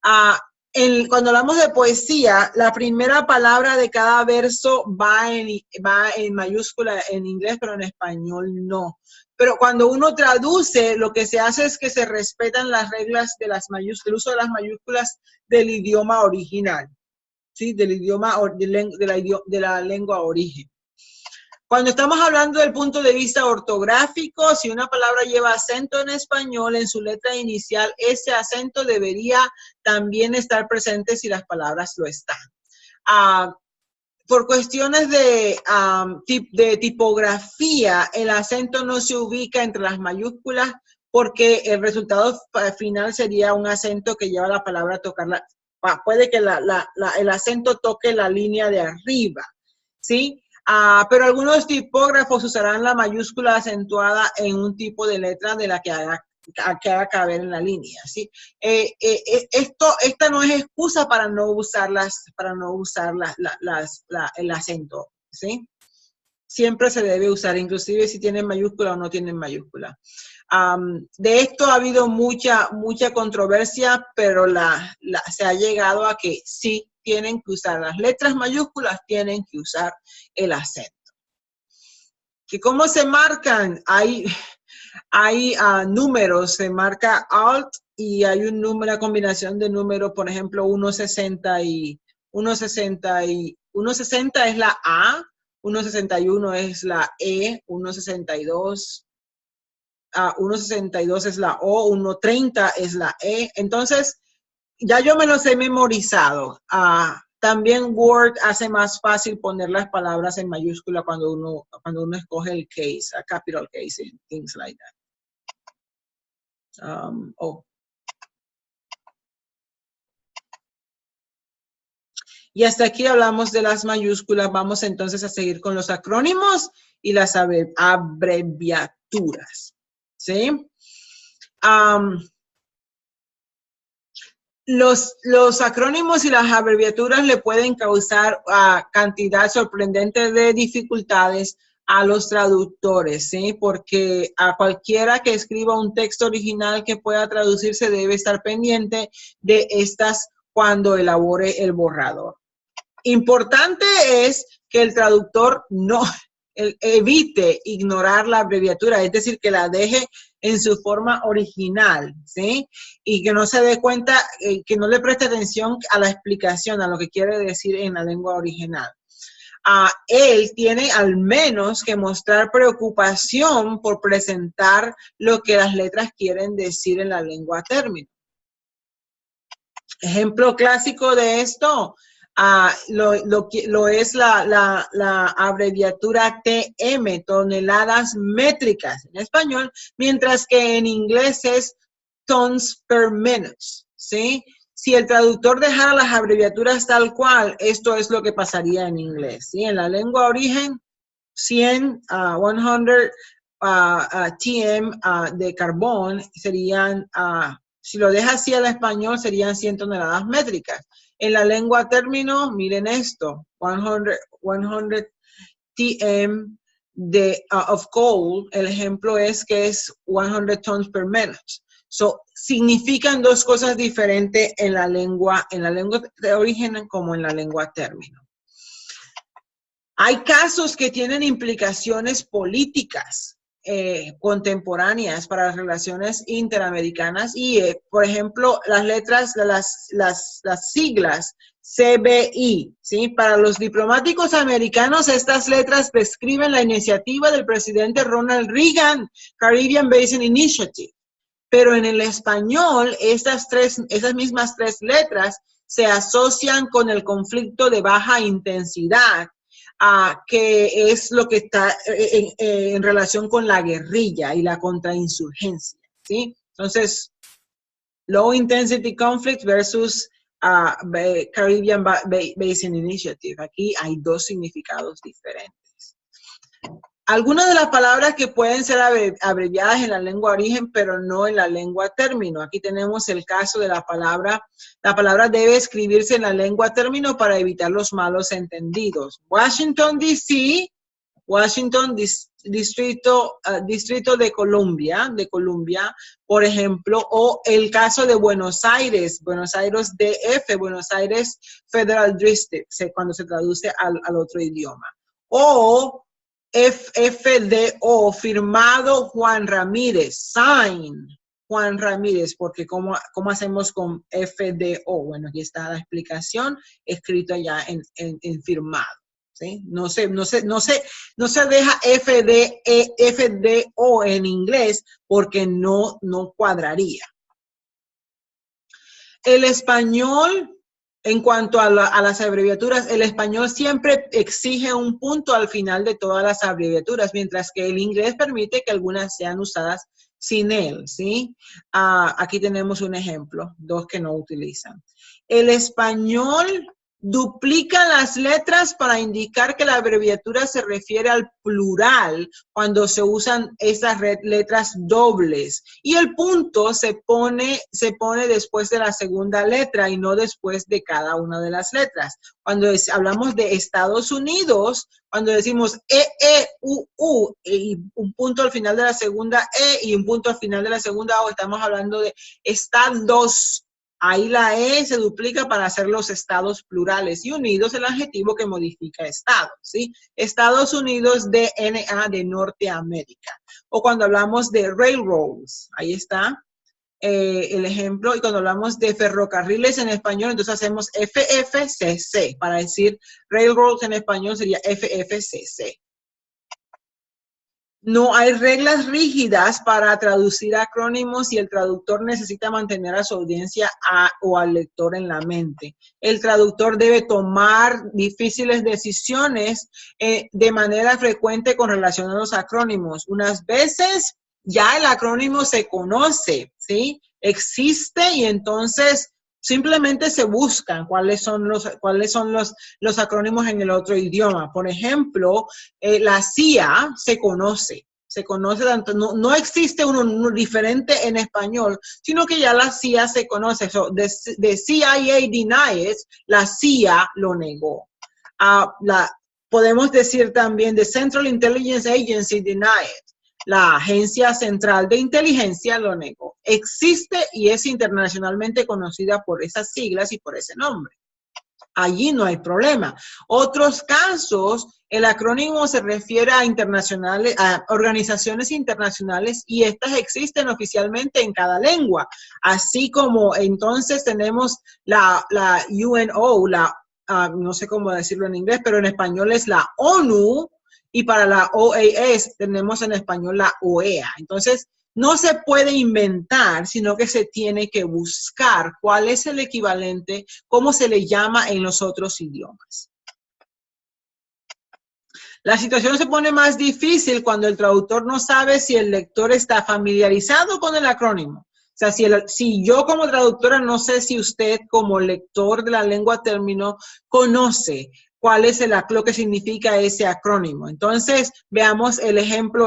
Cuando hablamos de poesía, la primera palabra de cada verso va en mayúscula en inglés, pero en español no. Pero cuando uno traduce, lo que se hace es que se respetan las reglas de del uso de las mayúsculas del idioma original, ¿sí? Del idioma de la lengua origen. Cuando estamos hablando del punto de vista ortográfico, si una palabra lleva acento en español en su letra inicial, ese acento debería también estar presente si las palabras lo están. Por cuestiones de tipografía, el acento no se ubica entre las mayúsculas porque el resultado final sería un acento que lleva la palabra a tocarla. Puede que el acento toque la línea de arriba, ¿sí? Pero algunos tipógrafos usarán la mayúscula acentuada en un tipo de letra de la que haga caber en la línea, ¿sí? Esta no es excusa para no usar el acento, ¿sí? Siempre se debe usar, inclusive si tienen mayúscula o no tienen mayúscula. De esto ha habido mucha controversia, pero se ha llegado a que sí tienen que usar las letras mayúsculas, tienen que usar el acento. ¿Cómo se marcan? Hay números, se marca Alt y hay una combinación de números, por ejemplo, 160 es la A, 161 es la E, 162 es la O, 130 es la E. Entonces, ya yo me los he memorizado. También Word hace más fácil poner las palabras en mayúscula cuando uno escoge el case, a capital case, and things like that. Y hasta aquí hablamos de las mayúsculas. Vamos entonces a seguir con los acrónimos y las abreviaturas, ¿sí? Los acrónimos y las abreviaturas le pueden causar cantidad sorprendente de dificultades a los traductores, ¿sí? Porque a cualquiera que escriba un texto original que pueda traducirse debe estar pendiente de estas cuando elabore el borrador. Importante es que el traductor no evite ignorar la abreviatura, es decir, que la deje en su forma original, ¿sí? Y que no se dé cuenta, que no le preste atención a la explicación, a lo que quiere decir en la lengua original. Él tiene al menos que mostrar preocupación por presentar lo que las letras quieren decir en la lengua término. Ejemplo clásico de esto, lo es la abreviatura TM, toneladas métricas en español, mientras que en inglés es tons per minute, ¿sí? Si el traductor dejara las abreviaturas tal cual, esto es lo que pasaría en inglés, ¿sí? En la lengua origen, 100, 100 TM de carbón serían, si lo deja así al español, serían 100 toneladas métricas. En la lengua término, miren esto, 100 TM of coal, el ejemplo es que es 100 tons per minute. So, significan dos cosas diferentes en la lengua de origen como en la lengua término. Hay casos que tienen implicaciones políticas contemporáneas para las relaciones interamericanas y, por ejemplo, las letras, las siglas CBI, ¿sí? Para los diplomáticos americanos, estas letras describen la iniciativa del presidente Ronald Reagan, Caribbean Basin Initiative. Pero en el español, esas mismas tres letras se asocian con el conflicto de baja intensidad, que es lo que está en relación con la guerrilla y la contrainsurgencia, ¿sí? Entonces, Low Intensity Conflict versus Caribbean Basin Initiative. Aquí hay dos significados diferentes. Algunas de las palabras que pueden ser abreviadas en la lengua origen, pero no en la lengua término. Aquí tenemos el caso de la palabra debe escribirse en la lengua término para evitar los malos entendidos. Washington, D.C., Washington, Distrito de Columbia, por ejemplo, o el caso de Buenos Aires DF, Buenos Aires Federal District, cuando se traduce al otro idioma. O FDO, firmado Juan Ramírez, sign Juan Ramírez, porque ¿cómo hacemos con FDO? Bueno, aquí está la explicación, escrito allá en firmado, ¿sí? No se deja FDO en inglés porque no cuadraría. El español, en cuanto a las abreviaturas, el español siempre exige un punto al final de todas las abreviaturas, mientras que el inglés permite que algunas sean usadas sin él, ¿sí? Aquí tenemos un ejemplo, dos que no utilizan. El español duplica las letras para indicar que la abreviatura se refiere al plural cuando se usan esas letras dobles. Y el punto se pone después de la segunda letra y no después de cada una de las letras. Cuando hablamos de Estados Unidos, cuando decimos U, y un punto al final de la segunda E y un punto al final de la segunda O, estamos hablando de estados. Ahí la E se duplica para hacer los estados plurales y unidos el adjetivo que modifica estado, ¿sí? Estados Unidos DNA de Norteamérica. O cuando hablamos de railroads, ahí está el ejemplo. Y cuando hablamos de ferrocarriles en español, entonces hacemos FFCC. Para decir railroads en español sería FFCC. No hay reglas rígidas para traducir acrónimos y el traductor necesita mantener a su audiencia o al lector en la mente. El traductor debe tomar difíciles decisiones de manera frecuente con relación a los acrónimos. Unas veces ya el acrónimo se conoce, ¿sí? Existe y entonces simplemente se buscan cuáles son los acrónimos en el otro idioma. Por ejemplo, la CIA se conoce tanto, no existe uno diferente en español, sino que ya la CIA se conoce. So, the CIA denies, la CIA lo negó. Podemos decir también the Central Intelligence Agency denied. La Agencia Central de Inteligencia lo negó. Existe y es internacionalmente conocida por esas siglas y por ese nombre. Allí no hay problema. Otros casos, el acrónimo se refiere a organizaciones internacionales y estas existen oficialmente en cada lengua. Así como entonces tenemos la UNO, no sé cómo decirlo en inglés, pero en español es la ONU. Y para la OAS tenemos en español la OEA. Entonces, no se puede inventar, sino que se tiene que buscar cuál es el equivalente, cómo se le llama en los otros idiomas. La situación se pone más difícil cuando el traductor no sabe si el lector está familiarizado con el acrónimo. O sea, si yo como traductora no sé si usted como lector de la lengua término conoce cuál es lo que significa ese acrónimo. Entonces, veamos el ejemplo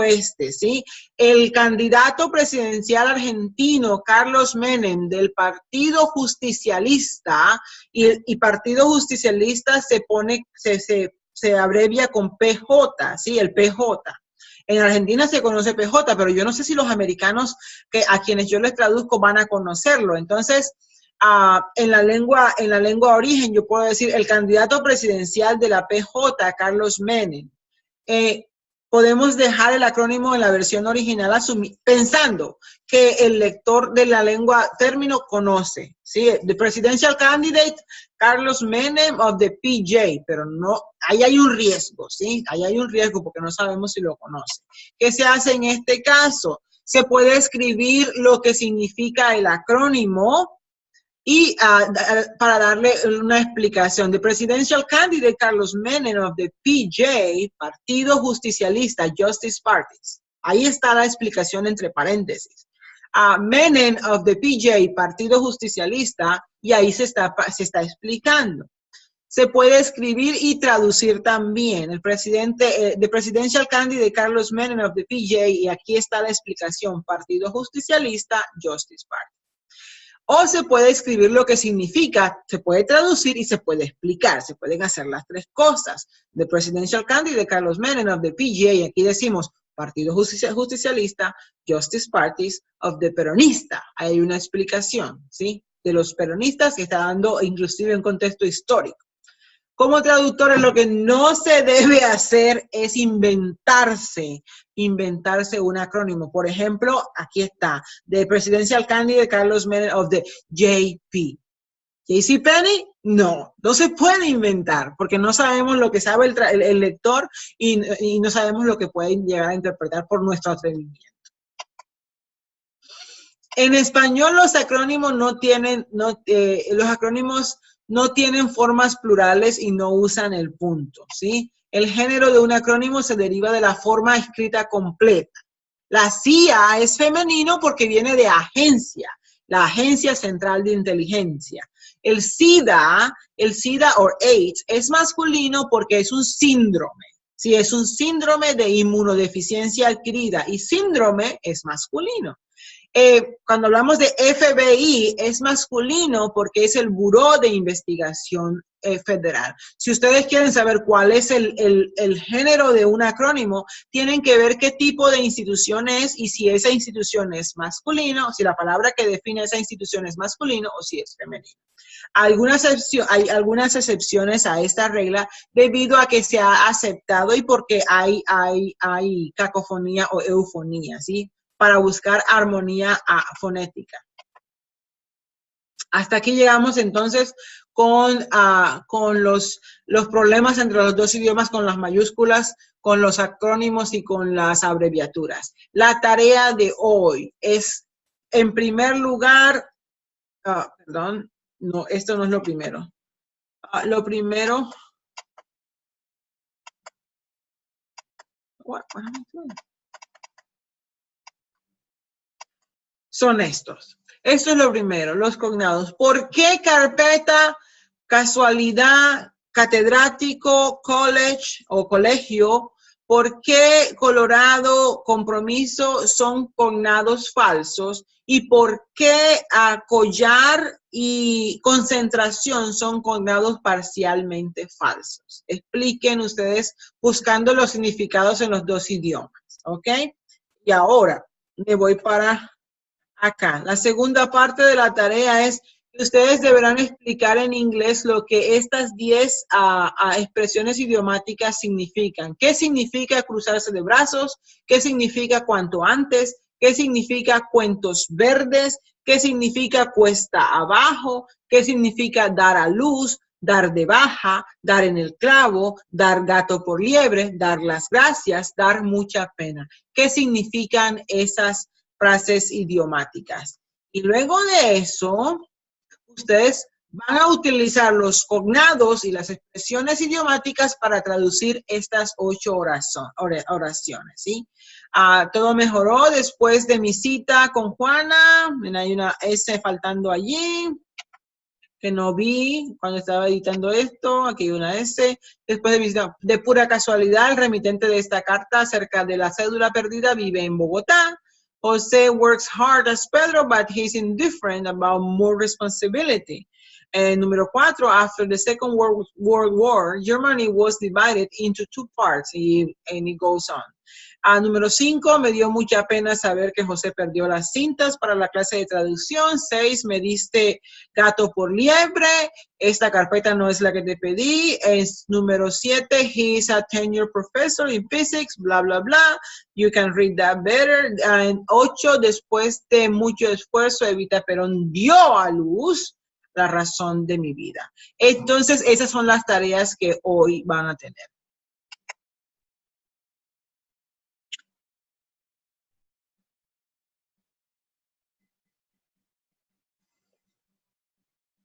¿sí? El candidato presidencial argentino, Carlos Menem, del Partido Justicialista, y Partido Justicialista se se abrevia con PJ, ¿sí? El PJ. En Argentina se conoce PJ, pero yo no sé si los americanos a quienes yo les traduzco van a conocerlo. Entonces, en la lengua origen, yo puedo decir el candidato presidencial de la PJ, Carlos Menem. Podemos dejar el acrónimo en la versión original pensando que el lector de la lengua término conoce, ¿sí? The Presidential Candidate, Carlos Menem of the PJ, pero no, ahí hay un riesgo, ¿sí? Ahí hay un riesgo porque no sabemos si lo conoce. ¿Qué se hace en este caso? Se puede escribir lo que significa el acrónimo y para darle una explicación. The Presidential Candidate Carlos Menem of the PJ, Partido Justicialista, Justice Parties. Ahí está la explicación entre paréntesis. Menem of the PJ, Partido Justicialista, y ahí se está explicando. Se puede escribir y traducir también. El presidente, the Presidential Candidate Carlos Menem of the PJ, y aquí está la explicación, Partido Justicialista, Justice Party. O se puede escribir lo que significa, se puede traducir y se puede explicar. Se pueden hacer las tres cosas. The Presidential Candidate Carlos Menem of the PJ, y aquí decimos Partido Justicialista, Justice Parties of the Peronista. Hay una explicación, ¿sí? De los peronistas que está dando inclusive un contexto histórico. Como traductores, lo que no se debe hacer es inventarse un acrónimo. Por ejemplo, aquí está, The Presidential Candidate Carlos Menem of the JP. JCPenney, no se puede inventar, porque no sabemos lo que sabe el lector y no sabemos lo que pueden llegar a interpretar por nuestro atrevimiento. En español los acrónimos no tienen formas plurales y no usan el punto, ¿sí? El género de un acrónimo se deriva de la forma escrita completa. La CIA es femenino porque viene de agencia, la Agencia Central de Inteligencia. El SIDA o AIDS es masculino porque es un síndrome, ¿sí? Es un síndrome de inmunodeficiencia adquirida y síndrome es masculino. Cuando hablamos de FBI, es masculino porque es el Buró de Investigación Federal. Si ustedes quieren saber cuál es el género de un acrónimo, tienen que ver qué tipo de institución es y si esa institución es masculino, si la palabra que define esa institución es masculino o si es femenino. Hay algunas excepciones a esta regla debido a que se ha aceptado y porque hay cacofonía o eufonía, ¿sí? Para buscar armonía fonética. Hasta aquí llegamos entonces con los problemas entre los dos idiomas, con las mayúsculas, con los acrónimos y con las abreviaturas. La tarea de hoy es, en primer lugar, perdón, no, esto no es lo primero. Lo primero, son estos. Esto es lo primero, los cognados. ¿Por qué carpeta, casualidad, catedrático, college o colegio? ¿Por qué Colorado, compromiso son cognados falsos? ¿Y por qué collar y concentración son cognados parcialmente falsos? Expliquen ustedes buscando los significados en los dos idiomas, ¿ok? Y ahora me voy para acá. La segunda parte de la tarea es que ustedes deberán explicar en inglés lo que estas 10 expresiones idiomáticas significan. ¿Qué significa cruzarse de brazos? ¿Qué significa cuanto antes? ¿Qué significa cuentos verdes? ¿Qué significa cuesta abajo? ¿Qué significa dar a luz? Dar de baja, dar en el clavo, dar gato por liebre, dar las gracias, dar mucha pena. ¿Qué significan esas frases idiomáticas? Y luego de eso, ustedes van a utilizar los cognados y las expresiones idiomáticas para traducir estas 8 oraciones, ¿sí? Todo mejoró después de mi cita con Juana. Hay una S faltando allí, que no vi cuando estaba editando esto. Aquí hay una S. Después de mi cita, de pura casualidad, el remitente de esta carta acerca de la cédula perdida vive en Bogotá. José works hard as Pedro, but he's indifferent about more responsibility. Número 4, after the Second World War, Germany was divided into 2 parts, and it goes on. Número 5, me dio mucha pena saber que José perdió las cintas para la clase de traducción. 6, me diste gato por liebre. Esta carpeta no es la que te pedí. Número 7, he is a tenured professor in physics, bla, bla, bla. You can read that better. 8, después de mucho esfuerzo, Evita Perón dio a luz la razón de mi vida. Entonces, esas son las tareas que hoy van a tener.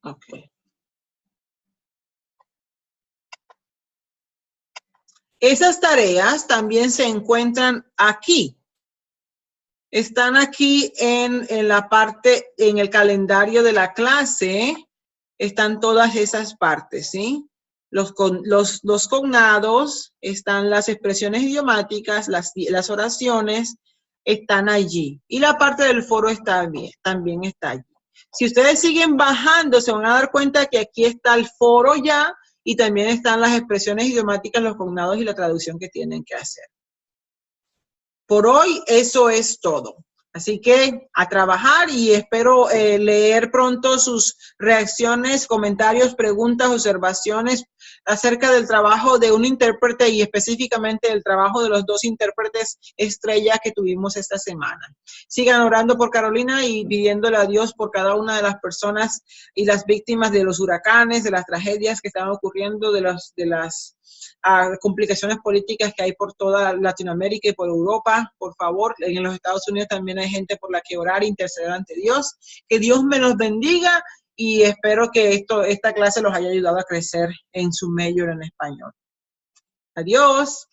Okay. Esas tareas también se encuentran aquí. Están aquí en la parte, en el calendario de la clase. Están todas esas partes, ¿sí? Los cognados, están las expresiones idiomáticas, las oraciones, están allí. Y la parte del foro también está allí. Si ustedes siguen bajando, se van a dar cuenta que aquí está el foro ya y también están las expresiones idiomáticas, los cognados y la traducción que tienen que hacer. Por hoy, eso es todo. Así que a trabajar y espero leer pronto sus reacciones, comentarios, preguntas, observaciones acerca del trabajo de un intérprete y específicamente del trabajo de los 2 intérpretes estrella que tuvimos esta semana. Sigan orando por Carolina y pidiéndole a Dios por cada una de las personas y las víctimas de los huracanes, de las tragedias que están ocurriendo, de las complicaciones políticas que hay por toda Latinoamérica y por Europa. Por favor, en los Estados Unidos también hay gente por la que orar e interceder ante Dios. Que Dios me los bendiga y espero que esta clase los haya ayudado a crecer en su mayor en español. Adiós.